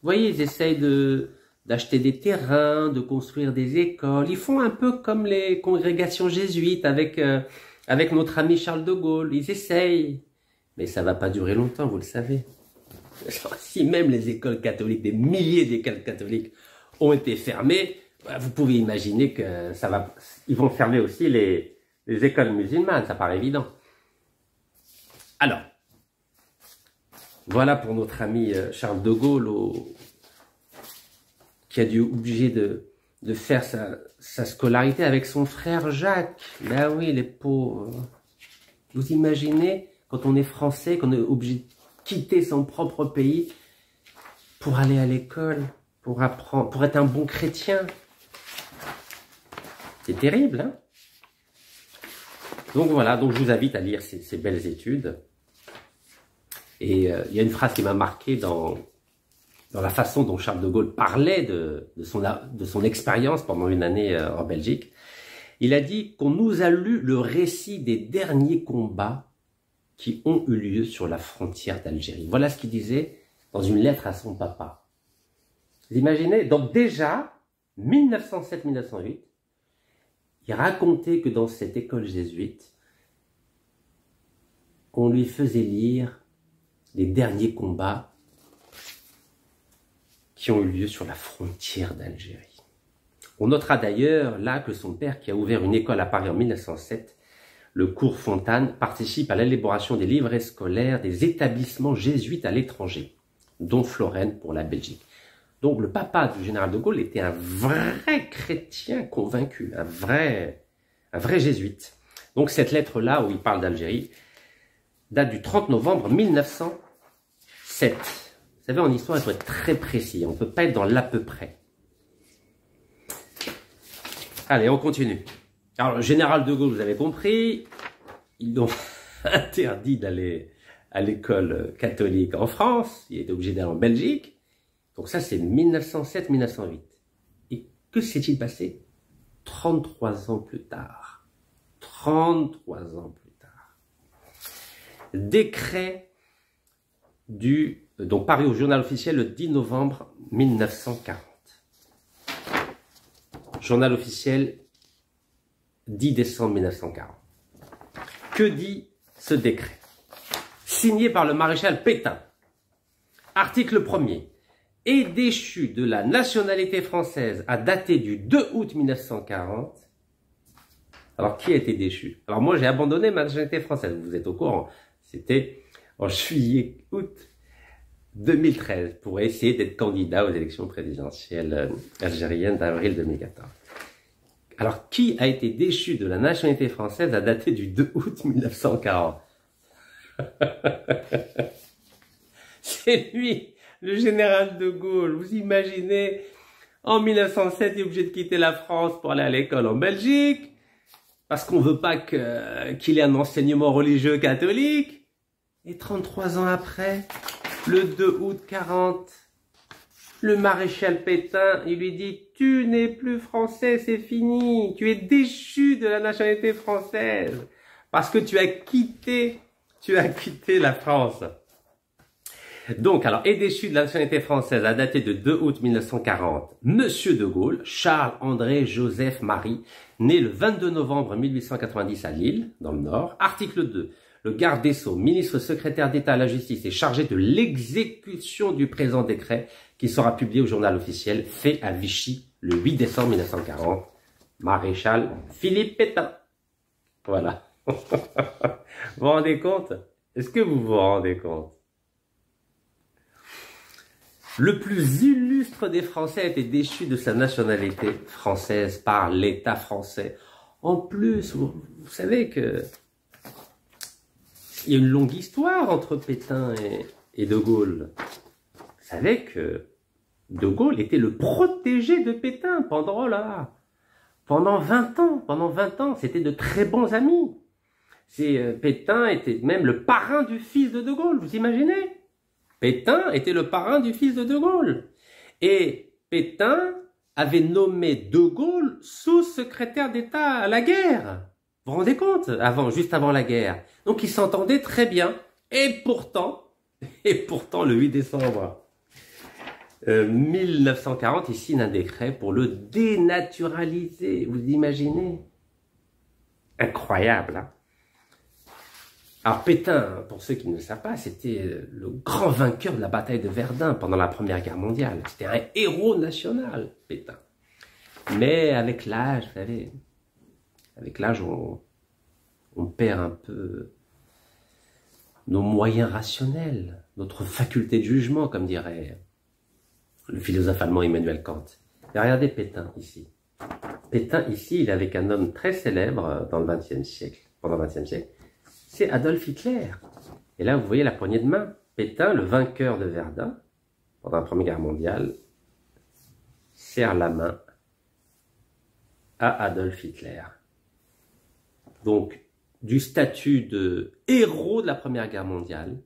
Vous voyez, ils essayent d'acheter des terrains, de construire des écoles. Ils font un peu comme les congrégations jésuites avec notre ami Charles de Gaulle. Ils essayent. Mais ça va pas durer longtemps, vous le savez. Si même les écoles catholiques, des milliers d'écoles catholiques ont été fermées, vous pouvez imaginer que ils vont fermer aussi les écoles musulmanes, ça paraît évident. Alors, voilà pour notre ami Charles de Gaulle, qui a dû obligé de faire sa scolarité avec son frère Jacques. Ben oui, les pauvres. Vous imaginez, quand on est français, qu'on est obligé de quitter son propre pays pour aller à l'école, pour apprendre, pour être un bon chrétien. C'est terrible, hein? Donc voilà, donc je vous invite à lire ces belles études. Et il y a une phrase qui m'a marqué dans la façon dont Charles de Gaulle parlait de son expérience pendant une année en Belgique. Il a dit qu'on nous a lu le récit des derniers combats qui ont eu lieu sur la frontière d'Algérie. Voilà ce qu'il disait dans une lettre à son papa. Vous imaginez? Donc déjà, 1907-1908, il racontait que dans cette école jésuite, on lui faisait lire les derniers combats qui ont eu lieu sur la frontière d'Algérie. On notera d'ailleurs là que son père, qui a ouvert une école à Paris en 1907, le cours Fontane, participe à l'élaboration des livrets scolaires des établissements jésuites à l'étranger, dont Florène pour la Belgique. Donc le papa du général de Gaulle était un vrai chrétien convaincu, un vrai jésuite. Donc cette lettre-là, où il parle d'Algérie, date du 30 novembre 1907. Vous savez, en histoire, il faut être très précis, on ne peut pas être dans l'à peu près. Allez, on continue. Alors, le général de Gaulle, vous avez compris, ils ont interdit d'aller à l'école catholique en France, il était obligé d'aller en Belgique. Donc ça, c'est 1907-1908. Et que s'est-il passé 33 ans plus tard? 33 ans plus tard. Décret donc paru au journal officiel le 10 novembre 1940. Journal officiel 10 décembre 1940. Que dit ce décret? Signé par le maréchal Pétain. Article 1er. Est déchu de la nationalité française à dater du 2 août 1940. Alors, qui a été déchu? Alors, moi, j'ai abandonné ma nationalité française. Vous êtes au courant. C'était en juillet-août 2013 pour essayer d'être candidat aux élections présidentielles algériennes d'avril 2014. Alors, qui a été déchu de la nationalité française à dater du 2 août 1940? C'est lui, le général de Gaulle. Vous imaginez, en 1907, il est obligé de quitter la France pour aller à l'école en Belgique, parce qu'on veut pas qu'il ait un enseignement religieux catholique. Et 33 ans après, le 2 août 40, le maréchal Pétain, il lui dit « Tu n'es plus français, c'est fini. Tu es déchu de la nationalité française parce que tu as quitté la France. » Donc, alors, est déchu de la nationalité française à dater de 2 août 1940, Monsieur de Gaulle, Charles-André Joseph Marie, né le 22 novembre 1890 à Lille, dans le Nord. Article 2. Le garde des Sceaux, ministre secrétaire d'État à la Justice, est chargé de l'exécution du présent décret qui sera publié au journal officiel, fait à Vichy le 8 décembre 1940. Maréchal Philippe Pétain. Voilà. Vous vous rendez compte? Est-ce que vous vous rendez compte? Le plus illustre des Français a été déchu de sa nationalité française par l'État français. En plus, vous savez que il y a une longue histoire entre Pétain et de Gaulle. Vous savez que de Gaulle était le protégé de Pétain pendant 20 ans. Pendant 20 ans, c'était de très bons amis. Pétain était même le parrain du fils de Gaulle, vous imaginez? Pétain était le parrain du fils de Gaulle. Et Pétain avait nommé de Gaulle sous-secrétaire d'État à la guerre. Vous vous rendez compte? Juste avant la guerre. Donc, ils s'entendaient très bien. Et pourtant, le 8 décembre 1940, il signe un décret pour le dénaturaliser. Vous imaginez? Incroyable, hein? Alors Pétain, pour ceux qui ne le savent pas, c'était le grand vainqueur de la bataille de Verdun pendant la Première Guerre mondiale. C'était un héros national, Pétain. Mais avec l'âge, vous savez, avec l'âge, on perd un peu nos moyens rationnels, notre faculté de jugement, comme dirait le philosophe allemand Immanuel Kant. Et regardez Pétain ici. Pétain ici, il est avec un homme très célèbre dans le XXe siècle, pendant le XXe siècle. C'est Adolf Hitler. Et là, vous voyez la poignée de main. Pétain, le vainqueur de Verdun, pendant la Première Guerre mondiale, serre la main à Adolf Hitler. Donc, du statut de héros de la Première Guerre mondiale,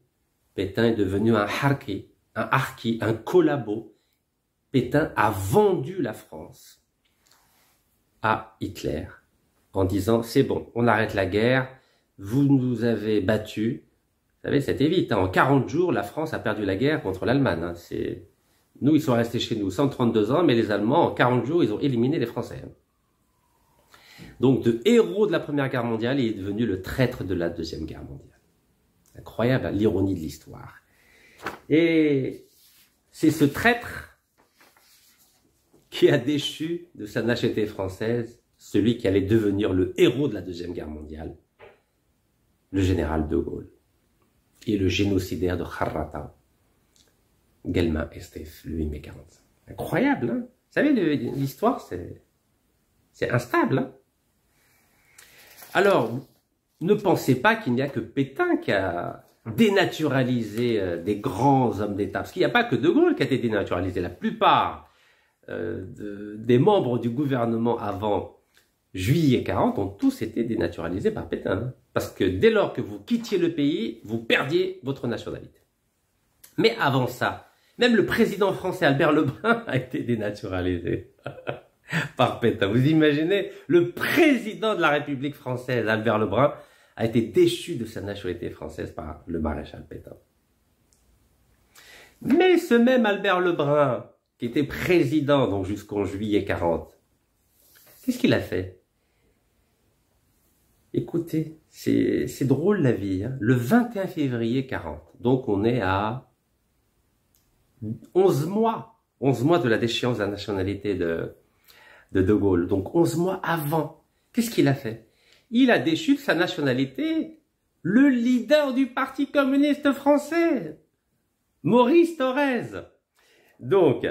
Pétain est devenu un harki, un collabo. Pétain a vendu la France à Hitler en disant « c'est bon, on arrête la guerre, vous nous avez battus ». Vous savez, c'était vite. Hein. En 40 jours, la France a perdu la guerre contre l'Allemagne. Hein. Nous, ils sont restés chez nous 132 ans, mais les Allemands, en 40 jours, ils ont éliminé les Français. Donc, de héros de la Première Guerre mondiale, il est devenu le traître de la Deuxième Guerre mondiale. Incroyable, hein, l'ironie de l'histoire. Et c'est ce traître qui a déchu de sa nationalité française celui qui allait devenir le héros de la Deuxième Guerre mondiale, le général de Gaulle, et le génocidaire de Kharrata, Guelma Estef, le 8 mai 45. Incroyable, hein? Vous savez, l'histoire, c'est instable, hein? Alors, ne pensez pas qu'il n'y a que Pétain qui a dénaturalisé des grands hommes d'État, parce qu'il n'y a pas que De Gaulle qui a été dénaturalisé. La plupart des membres du gouvernement avant juillet 40 ont tous été dénaturalisés par Pétain. Hein? Parce que dès lors que vous quittiez le pays, vous perdiez votre nationalité. Mais avant ça, même le président français Albert Lebrun a été dénaturalisé par Pétain. Vous imaginez, le président de la République française, Albert Lebrun, a été déchu de sa nationalité française par le maréchal Pétain. Mais ce même Albert Lebrun, qui était président donc jusqu'en juillet 40, qu'est-ce qu'il a fait? Écoutez, c'est drôle la vie. Hein. Le 21 février 40, donc on est à 11 mois de la déchéance de la nationalité de Gaulle. Donc 11 mois avant, qu'est-ce qu'il a fait? Il a déchu de sa nationalité le leader du Parti communiste français, Maurice Thorez. Donc,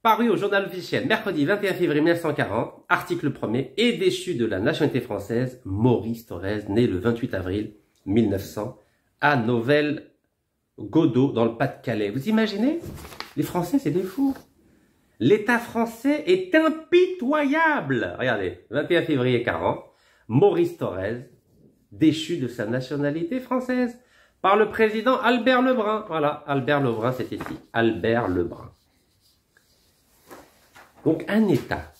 paru au journal officiel, mercredi 21 février 1940, article 1er, est déchu de la nationalité française Maurice Thorez, né le 28 avril 1900 à Novelle-Godeau, dans le Pas-de-Calais. Vous imaginez? Les Français, c'est des fous. L'État français est impitoyable. Regardez, 21 février 40, Maurice Thorez, déchu de sa nationalité française par le président Albert Lebrun. Voilà, Albert Lebrun, c'est ici. Albert Lebrun. Donc, un État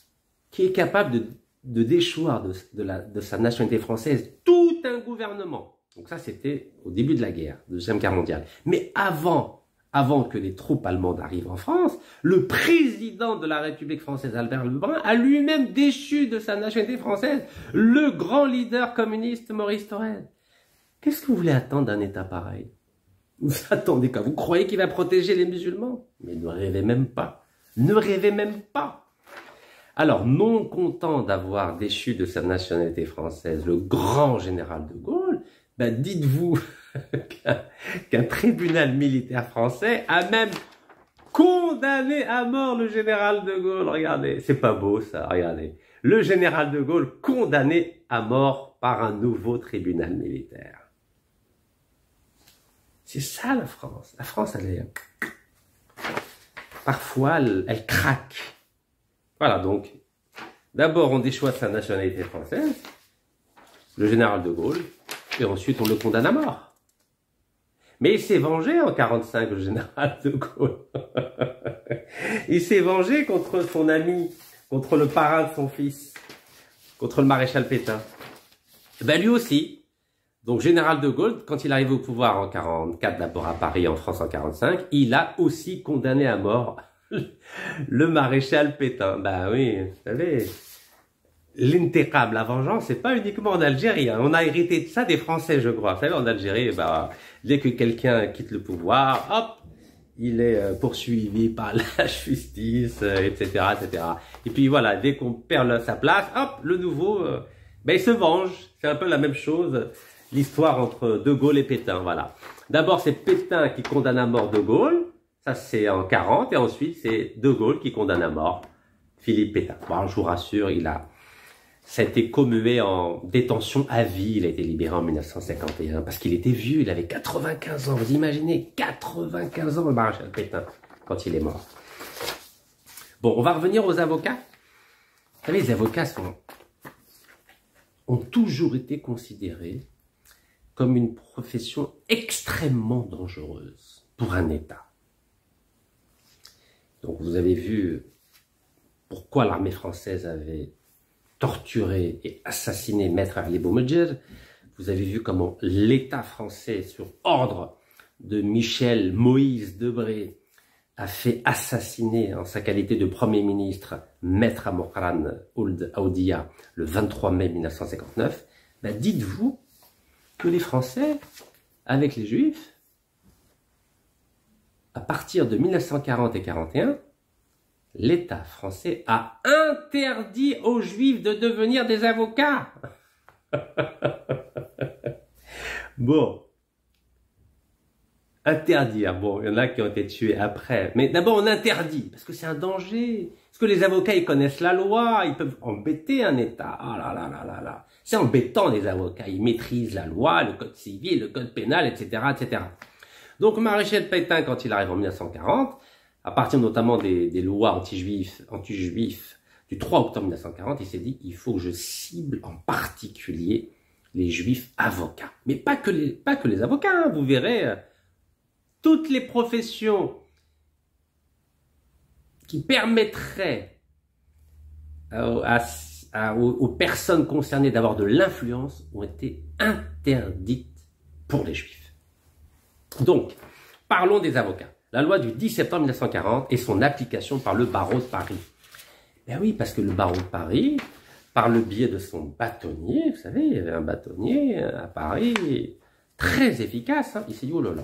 qui est capable de déchoir de sa nationalité française tout un gouvernement. Donc ça, c'était au début de la guerre, de la Deuxième Guerre mondiale. Mais avant que les troupes allemandes arrivent en France, le président de la République française, Albert Lebrun, a lui-même déchu de sa nationalité française le grand leader communiste Maurice Thorez. Qu'est-ce que vous voulez attendre d'un État pareil? Vous attendez quoi? Vous croyez qu'il va protéger les musulmans? Mais ne rêvez même pas. Ne rêvez même pas. Alors, non content d'avoir déchu de sa nationalité française le grand général de Gaulle, ben dites-vous qu'un tribunal militaire français a même condamné à mort le général de Gaulle. Regardez, c'est pas beau ça, regardez. Le général de Gaulle condamné à mort par un nouveau tribunal militaire. C'est ça la France. La France, elle est... Parfois, elle craque. Voilà, donc, d'abord on déchoit sa nationalité française, le général de Gaulle, et ensuite on le condamne à mort. Mais il s'est vengé en 45, le général de Gaulle. Il s'est vengé contre son ami, contre le parrain de son fils, contre le maréchal Pétain. Ben lui aussi. Donc général de Gaulle, quand il arrive au pouvoir en 44, d'abord à Paris, en France en 45, il a aussi condamné à mort le maréchal Pétain. Ben oui, vous savez, l'intégrable, la vengeance, c'est pas uniquement en Algérie. Hein. On a hérité de ça des Français, je crois. Vous savez, en Algérie, bah, dès que quelqu'un quitte le pouvoir, hop, il est poursuivi par la justice, etc., etc. Et puis voilà, dès qu'on perd sa place, hop, le nouveau, ben, il se venge. C'est un peu la même chose, l'histoire entre De Gaulle et Pétain, voilà. D'abord, c'est Pétain qui condamne à mort De Gaulle, ça c'est en 40, et ensuite c'est De Gaulle qui condamne à mort Philippe Pétain. Bon, je vous rassure, ça a été commué en détention à vie, il a été libéré en 1951, parce qu'il était vieux, il avait 95 ans, vous imaginez, 95 ans le maréchal Pétain, quand il est mort. Bon, on va revenir aux avocats. Vous savez, les avocats ont toujours été considérés comme une profession extrêmement dangereuse pour un État. Donc vous avez vu pourquoi l'armée française avait torturé et assassiné Maître Ali Boumediene. Vous avez vu comment l'État français, sur ordre de Michel Moïse Debré, a fait assassiner en sa qualité de Premier ministre Maître Amokran Ould Aoudia le 23 mai 1959. Ben dites-vous que les Français, avec les Juifs, à partir de 1940 et 41, l'État français a interdit aux Juifs de devenir des avocats. Bon. Interdire. Bon, il y en a qui ont été tués après. Mais d'abord, on interdit, parce que c'est un danger. Parce que les avocats, ils connaissent la loi, ils peuvent embêter un État. Ah là là là là là. C'est embêtant, les avocats. Ils maîtrisent la loi, le code civil, le code pénal, etc., etc. Donc, Maréchal Pétain, quand il arrive en 1940, à partir notamment des lois anti-juifs du 3 octobre 1940, il s'est dit, il faut que je cible en particulier les juifs avocats. Mais pas que les avocats, hein, vous verrez, toutes les professions qui permettraient aux personnes concernées d'avoir de l'influence ont été interdites pour les juifs. Donc, parlons des avocats. La loi du 10 septembre 1940 et son application par le barreau de Paris. Ben oui, parce que le barreau de Paris, par le biais de son bâtonnier, vous savez, il y avait un bâtonnier à Paris, très efficace, hein. Il s'est dit, oh là là,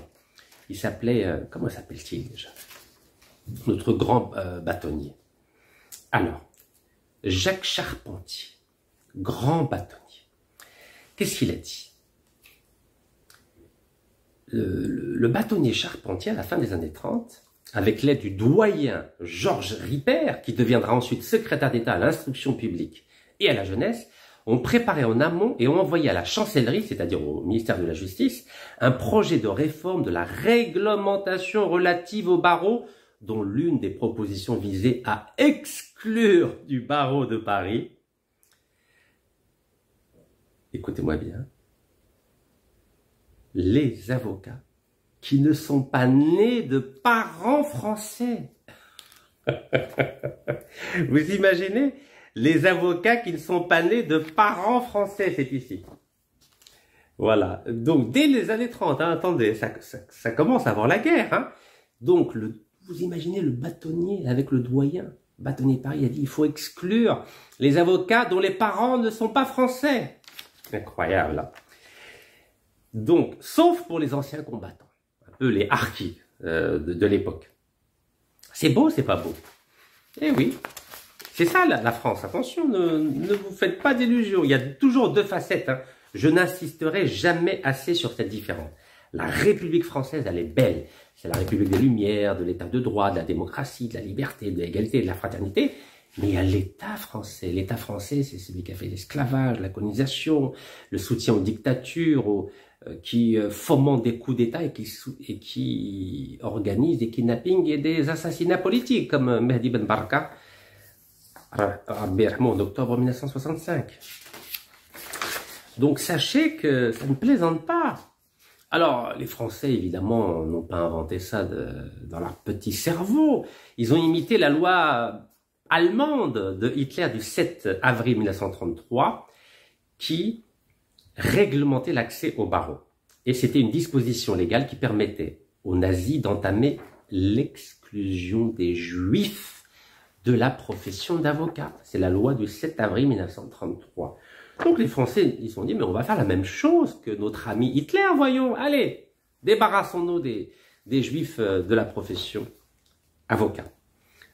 il s'appelait, comment s'appelle-t-il déjà? Notre grand bâtonnier. Alors, Jacques Charpentier, grand bâtonnier. Qu'est-ce qu'il a dit? Le bâtonnier Charpentier, à la fin des années 30, avec l'aide du doyen Georges Ripert, qui deviendra ensuite secrétaire d'État à l'instruction publique et à la jeunesse, ont préparé en amont et ont envoyé à la chancellerie, c'est-à-dire au ministère de la Justice, un projet de réforme de la réglementation relative au barreau, dont l'une des propositions visait à exclure du barreau de Paris, écoutez-moi bien, les avocats qui ne sont pas nés de parents français. Vous imaginez? Les avocats qui ne sont pas nés de parents français, c'est ici. Voilà. Donc, dès les années 30, hein, attendez, ça commence avant la guerre. Hein. Donc, vous imaginez le bâtonnier avec le doyen. Bâtonnier de Paris a dit, il faut exclure les avocats dont les parents ne sont pas français. Incroyable, là. Donc, sauf pour les anciens combattants, un peu les harkis de l'époque. C'est beau, c'est pas beau? Eh oui, c'est ça la France. Attention, ne vous faites pas d'illusions. Il y a toujours deux facettes. Hein. Je n'insisterai jamais assez sur cette différence. La République française, elle est belle. C'est la République des Lumières, de l'État de droit, de la démocratie, de la liberté, de l'égalité, de la fraternité. Mais il y a l'État français. L'État français, c'est celui qui a fait l'esclavage, la colonisation, le soutien aux dictatures, qui fomente des coups d'État et qui organise des kidnappings et des assassinats politiques, comme Mehdi Ben Barka, en octobre 1965. Donc sachez que ça ne plaisante pas. Alors, les Français, évidemment, n'ont pas inventé ça dans leur petit cerveau. Ils ont imité la loi allemande de Hitler du 7 avril 1933 qui réglementait l'accès au barreau. Et c'était une disposition légale qui permettait aux nazis d'entamer l'exclusion des Juifs de la profession d'avocat. C'est la loi du 7 avril 1933. Donc les Français, ils se sont dit, mais on va faire la même chose que notre ami Hitler, voyons. Allez, débarrassons-nous des Juifs de la profession avocat.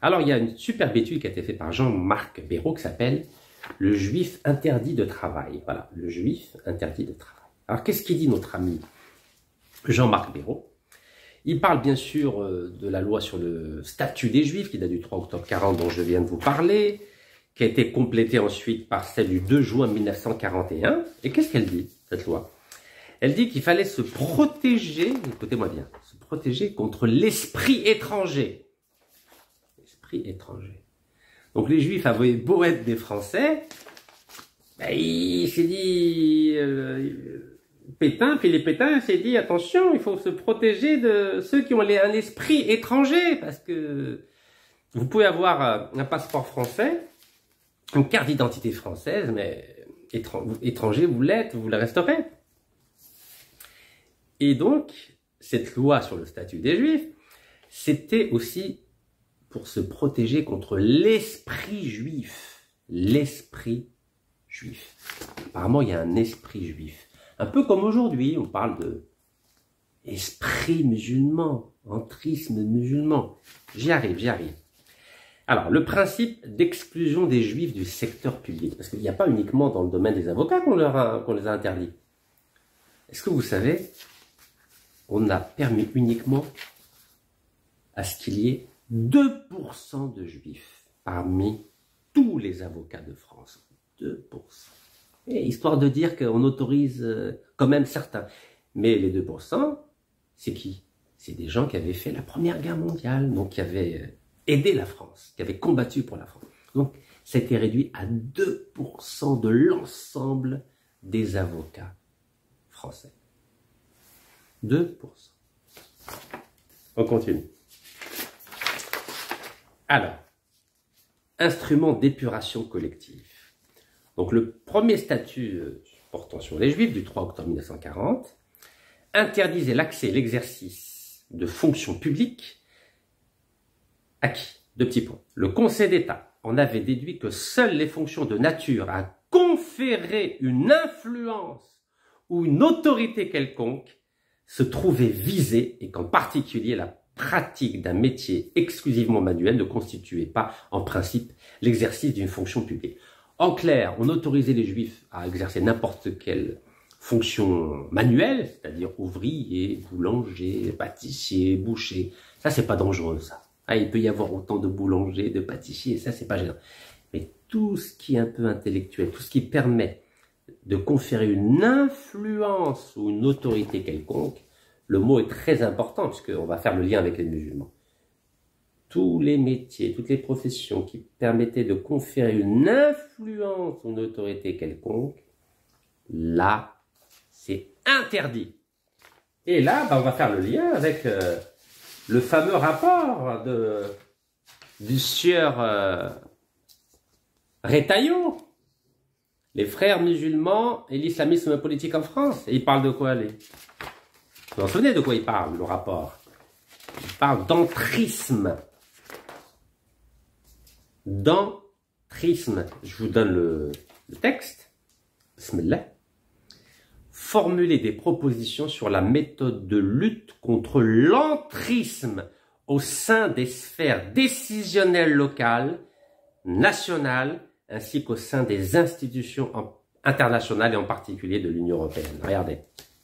Alors il y a une superbe étude qui a été faite par Jean-Marc Béraud qui s'appelle « Le Juif interdit de travail ». Voilà, le Juif interdit de travail. Alors qu'est-ce qu'il dit notre ami Jean-Marc Béraud? Il parle bien sûr de la loi sur le statut des Juifs qui date du 3 octobre 40 dont je viens de vous parler, qui a été complétée ensuite par celle du 2 juin 1941. Et qu'est-ce qu'elle dit, cette loi? Elle dit qu'il fallait se protéger, écoutez-moi bien, se protéger contre l'esprit étranger. L'esprit étranger. Donc les Juifs avaient beau être des Français, ben, il s'est dit... Pétain, puis les Pétains s'est dit, attention, il faut se protéger de ceux qui ont un esprit étranger, parce que vous pouvez avoir un passeport français, une carte d'identité française, mais étranger, vous l'êtes, vous le resterez. Et donc, cette loi sur le statut des Juifs, c'était aussi pour se protéger contre l'esprit juif. L'esprit juif. Apparemment, il y a un esprit juif. Un peu comme aujourd'hui, on parle de esprit musulman, entrisme musulman. J'y arrive, j'y arrive. Alors, le principe d'exclusion des Juifs du secteur public, parce qu'il n'y a pas uniquement dans le domaine des avocats qu'on les a interdits. Est-ce que vous savez, on a permis uniquement à ce qu'il y ait 2% de Juifs parmi tous les avocats de France. 2%. Et histoire de dire qu'on autorise quand même certains. Mais les 2%, c'est qui? C'est des gens qui avaient fait la Première Guerre mondiale, donc qui avaient aidé la France, qui avaient combattu pour la France. Donc, ça a été réduit à 2% de l'ensemble des avocats français. 2%. On continue. Alors, instrument d'épuration collective. Donc le premier statut portant sur les Juifs du 3 octobre 1940 interdisait l'accès et l'exercice de fonctions publiques à qui? Deux petits points. Le Conseil d'État en avait déduit que seules les fonctions de nature à conférer une influence ou une autorité quelconque se trouvaient visées et qu'en particulier la pratique d'un métier exclusivement manuel ne constituait pas en principe l'exercice d'une fonction publique. En clair, on autorisait les Juifs à exercer n'importe quelle fonction manuelle, c'est-à-dire ouvrier, boulanger, pâtissier, boucher. Ça, c'est pas dangereux, ça. Ah, il peut y avoir autant de boulangers, de pâtissiers, ça, c'est pas gênant. Mais tout ce qui est un peu intellectuel, tout ce qui permet de conférer une influence ou une autorité quelconque, le mot est très important, puisqu'on va faire le lien avec les musulmans. Tous les métiers, toutes les professions qui permettaient de conférer une influence ou une autorité quelconque, là, c'est interdit. Et là, on va faire le lien avec le fameux rapport du sieur Retailleau, les frères musulmans et l'islamisme politique en France. Et il parle de quoi, les... Vous vous souvenez de quoi il parle, le rapport? Il parle d'entrisme. D'entrisme. Je vous donne le texte. Bismillah. Formuler des propositions sur la méthode de lutte contre l'entrisme au sein des sphères décisionnelles locales, nationales, ainsi qu'au sein des institutions internationales et en particulier de l'Union européenne. Regardez,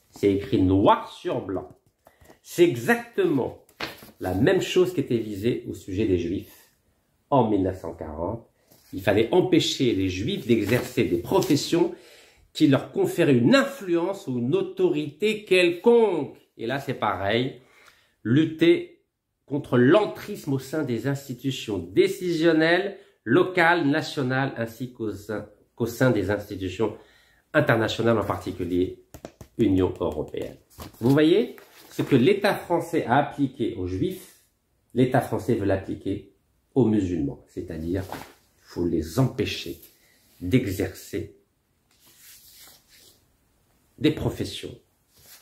c'est écrit noir sur blanc. C'est exactement la même chose qui était visée au sujet des Juifs. En 1940, il fallait empêcher les Juifs d'exercer des professions qui leur conféraient une influence ou une autorité quelconque. Et là, c'est pareil, lutter contre l'entrisme au sein des institutions décisionnelles, locales, nationales, ainsi qu'au sein des institutions internationales, en particulier Union européenne. Vous voyez, ce que l'État français a appliqué aux Juifs, l'État français veut l'appliquer aux musulmans, c'est-à-dire il faut les empêcher d'exercer des professions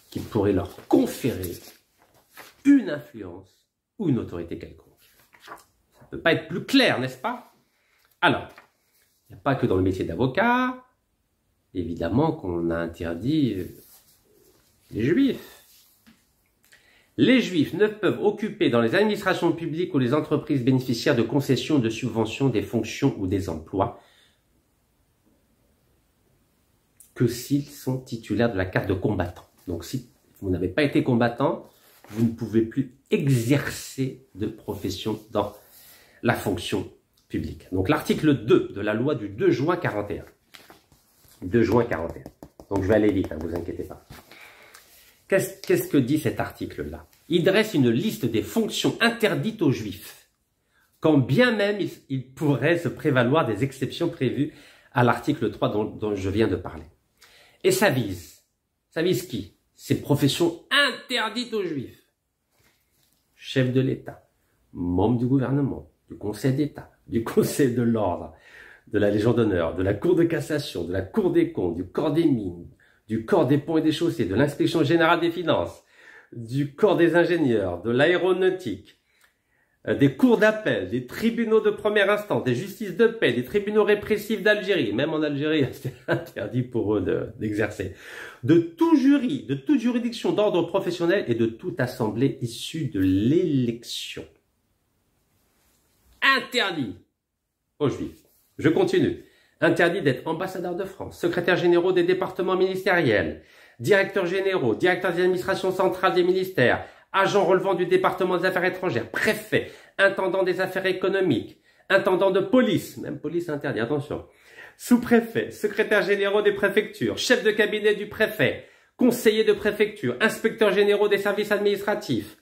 qui pourraient leur conférer une influence ou une autorité quelconque. ne peut pas être plus clair, n'est-ce pas? Alors, il n'y a pas que dans le métier d'avocat, évidemment qu'on a interdit les juifs. Les juifs ne peuvent occuper dans les administrations publiques ou les entreprises bénéficiaires de concessions, de subventions, des fonctions ou des emplois que s'ils sont titulaires de la carte de combattant. Donc si vous n'avez pas été combattant, vous ne pouvez plus exercer de profession dans la fonction publique. Donc l'article 2 de la loi du 2 juin 41. 2 juin 41. Donc je vais aller vite, ne vous inquiétez pas. Qu'est-ce que dit cet article-là? Il dresse une liste des fonctions interdites aux juifs, quand bien même il pourrait se prévaloir des exceptions prévues à l'article 3 dont je viens de parler. Et ça vise qui? Ces professions interdites aux juifs. Chef de l'État, membre du gouvernement, du Conseil d'État, du Conseil de l'Ordre, de la Légion d'honneur, de la Cour de cassation, de la Cour des comptes, du Corps des mines, du Corps des ponts et des chaussées, de l'Inspection générale des finances, du Corps des ingénieurs, de l'aéronautique, des cours d'appel, des tribunaux de première instance, des justices de paix, des tribunaux répressifs d'Algérie, même en Algérie, c'est interdit pour eux d'exercer, de tout jury, de toute juridiction d'ordre professionnel et de toute assemblée issue de l'élection. Interdit aux juifs. Je continue. Interdit d'être ambassadeur de France, secrétaire généraux des départements ministériels, directeurs généraux, directeurs des administrations centrales des ministères, agents relevant du département des affaires étrangères, préfet, intendant des affaires économiques, intendant de police, même police interdit, attention, sous-préfet, secrétaire généraux des préfectures, chef de cabinet du préfet, conseiller de préfecture, inspecteurs généraux des services administratifs,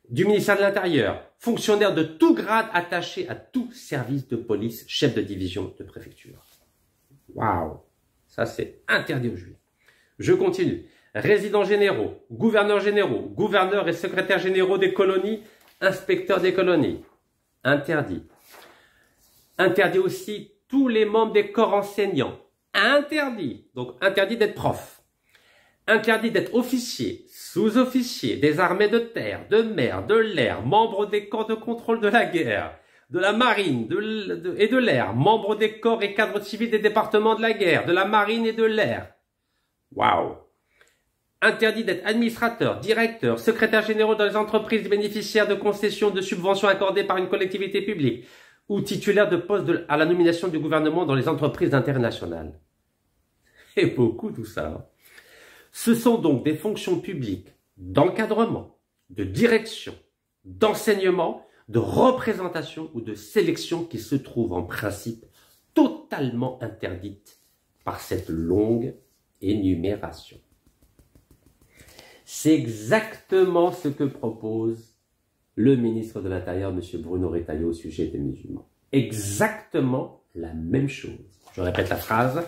du ministère de l'Intérieur, fonctionnaire de tout grade attaché à tout service de police, chef de division de préfecture. Waouh, ça c'est interdit aux juifs. Je continue. Résidents généraux, gouverneurs et secrétaires généraux des colonies, inspecteurs des colonies. Interdit. Interdit aussi tous les membres des corps enseignants. Interdit. Donc interdit d'être prof. Interdit d'être officier, sous-officier des armées de terre, de mer, de l'air, membre des corps de contrôle de la guerre, de la marine et de l'air, membre des corps et cadres civils des départements de la guerre, de la marine et de l'air. Waouh! Interdit d'être administrateur, directeur, secrétaire généraux dans les entreprises bénéficiaires de concessions de subventions accordées par une collectivité publique ou titulaire de postes à la nomination du gouvernement dans les entreprises internationales. Et beaucoup tout ça. Hein. Ce sont donc des fonctions publiques d'encadrement, de direction, d'enseignement, de représentation ou de sélection qui se trouvent en principe totalement interdites par cette longue énumération. C'est exactement ce que propose le ministre de l'Intérieur, M. Bruno Retailleau, au sujet des musulmans. Exactement la même chose. Je répète la phrase.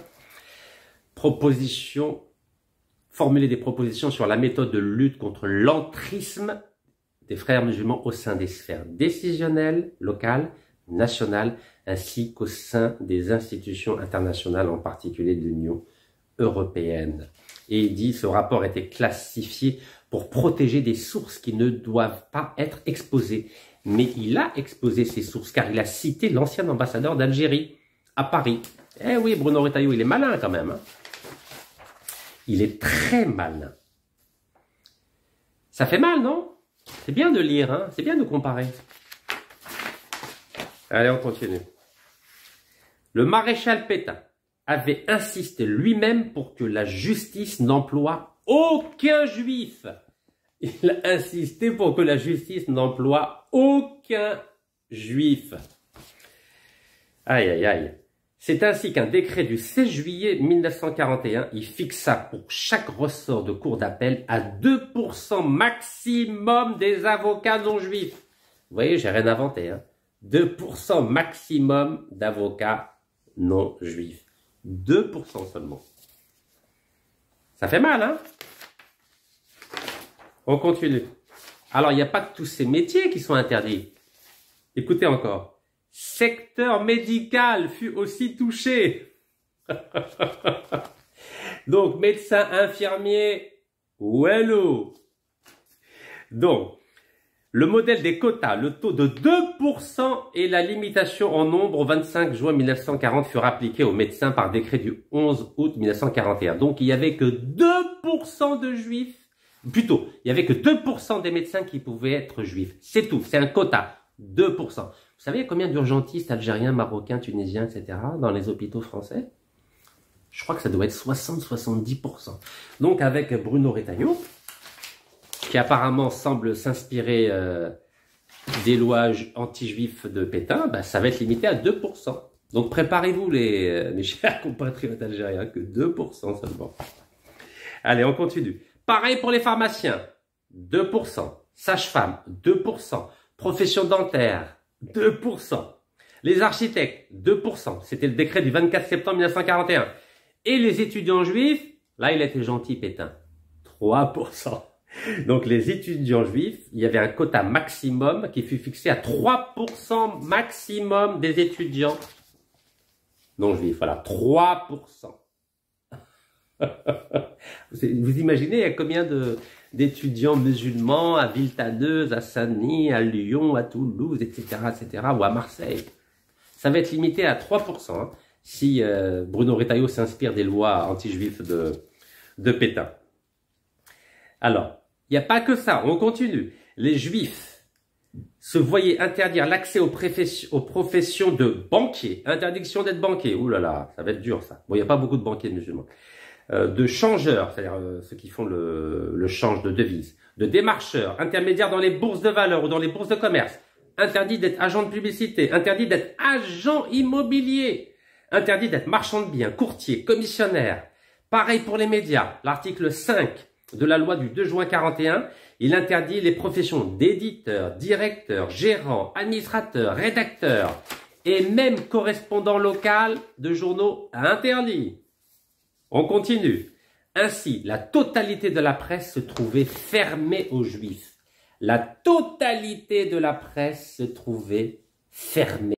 Formuler des propositions sur la méthode de lutte contre l'entrisme des frères musulmans au sein des sphères décisionnelles, locales, nationales, ainsi qu'au sein des institutions internationales, en particulier de l'Union européenne. Et il dit, ce rapport a été classifié pour protéger des sources qui ne doivent pas être exposées. Mais il a exposé ces sources, car il a cité l'ancien ambassadeur d'Algérie à Paris. Eh oui, Bruno Retailleau, il est malin quand même. Hein. Il est très malin. Ça fait mal, non? C'est bien de lire, hein? C'est bien de comparer. Allez, on continue. Le maréchal Pétain avait insisté lui-même pour que la justice n'emploie aucun juif. Il a insisté pour que la justice n'emploie aucun juif. Aïe, aïe, aïe. C'est ainsi qu'un décret du 16 juillet 1941, il fixa pour chaque ressort de cour d'appel à 2% maximum des avocats non juifs. Vous voyez, j'ai rien inventé. Hein. 2% maximum d'avocats non juifs. 2% seulement. Ça fait mal, hein? On continue. Alors, il n'y a pas tous ces métiers qui sont interdits. Écoutez encore. Secteur médical fut aussi touché. Donc, médecin, infirmier, wello. Donc, Le modèle des quotas, le taux de 2% et la limitation en nombre au 25 juin 1940 furent appliqués aux médecins par décret du 11 août 1941. Donc, il n'y avait que 2% de juifs, plutôt, il n'y avait que 2% des médecins qui pouvaient être juifs. C'est tout, c'est un quota, 2%. Vous savez combien d'urgentistes algériens, marocains, tunisiens, etc. dans les hôpitaux français? Je crois que ça doit être 60-70%. Donc, avec Bruno Retailleau, qui apparemment semble s'inspirer des lois anti-juifs de Pétain, bah, ça va être limité à 2%. Donc préparez-vous mes chers compatriotes algériens, que 2% seulement. Allez, on continue. Pareil pour les pharmaciens, 2%. Sages-femmes, 2%. Profession dentaire, 2%. Les architectes, 2%. C'était le décret du 24 septembre 1941. Et les étudiants juifs, là il était gentil Pétain, 3%. Donc les étudiants juifs, il y avait un quota maximum qui fut fixé à 3% maximum des étudiants non juifs. Voilà, 3%. Vous imaginez, il y a combien d'étudiants musulmans à Villetaneuse, à Saint-Denis, à Lyon, à Toulouse, etc., ou à Marseille. Ça va être limité à 3%, hein, si Bruno Retailleau s'inspire des lois anti-juifs de Pétain. Alors, il n'y a pas que ça, on continue. Les juifs se voyaient interdire l'accès aux professions de banquier, interdiction d'être banquier. Ouh là là, ça va être dur ça. Bon, il n'y a pas beaucoup de banquiers musulmans. De changeurs, c'est-à-dire ceux qui font le change de devises. De démarcheurs, intermédiaires dans les bourses de valeur ou dans les bourses de commerce. Interdit d'être agent de publicité, interdit d'être agent immobilier, interdit d'être marchand de biens, courtier, commissionnaire. Pareil pour les médias, l'article 5 de la loi du 2 juin 41, il interdit les professions d'éditeur, directeur, gérant, administrateur, rédacteur et même correspondant local de journaux interdits. On continue. Ainsi, la totalité de la presse se trouvait fermée aux juifs. La totalité de la presse se trouvait fermée.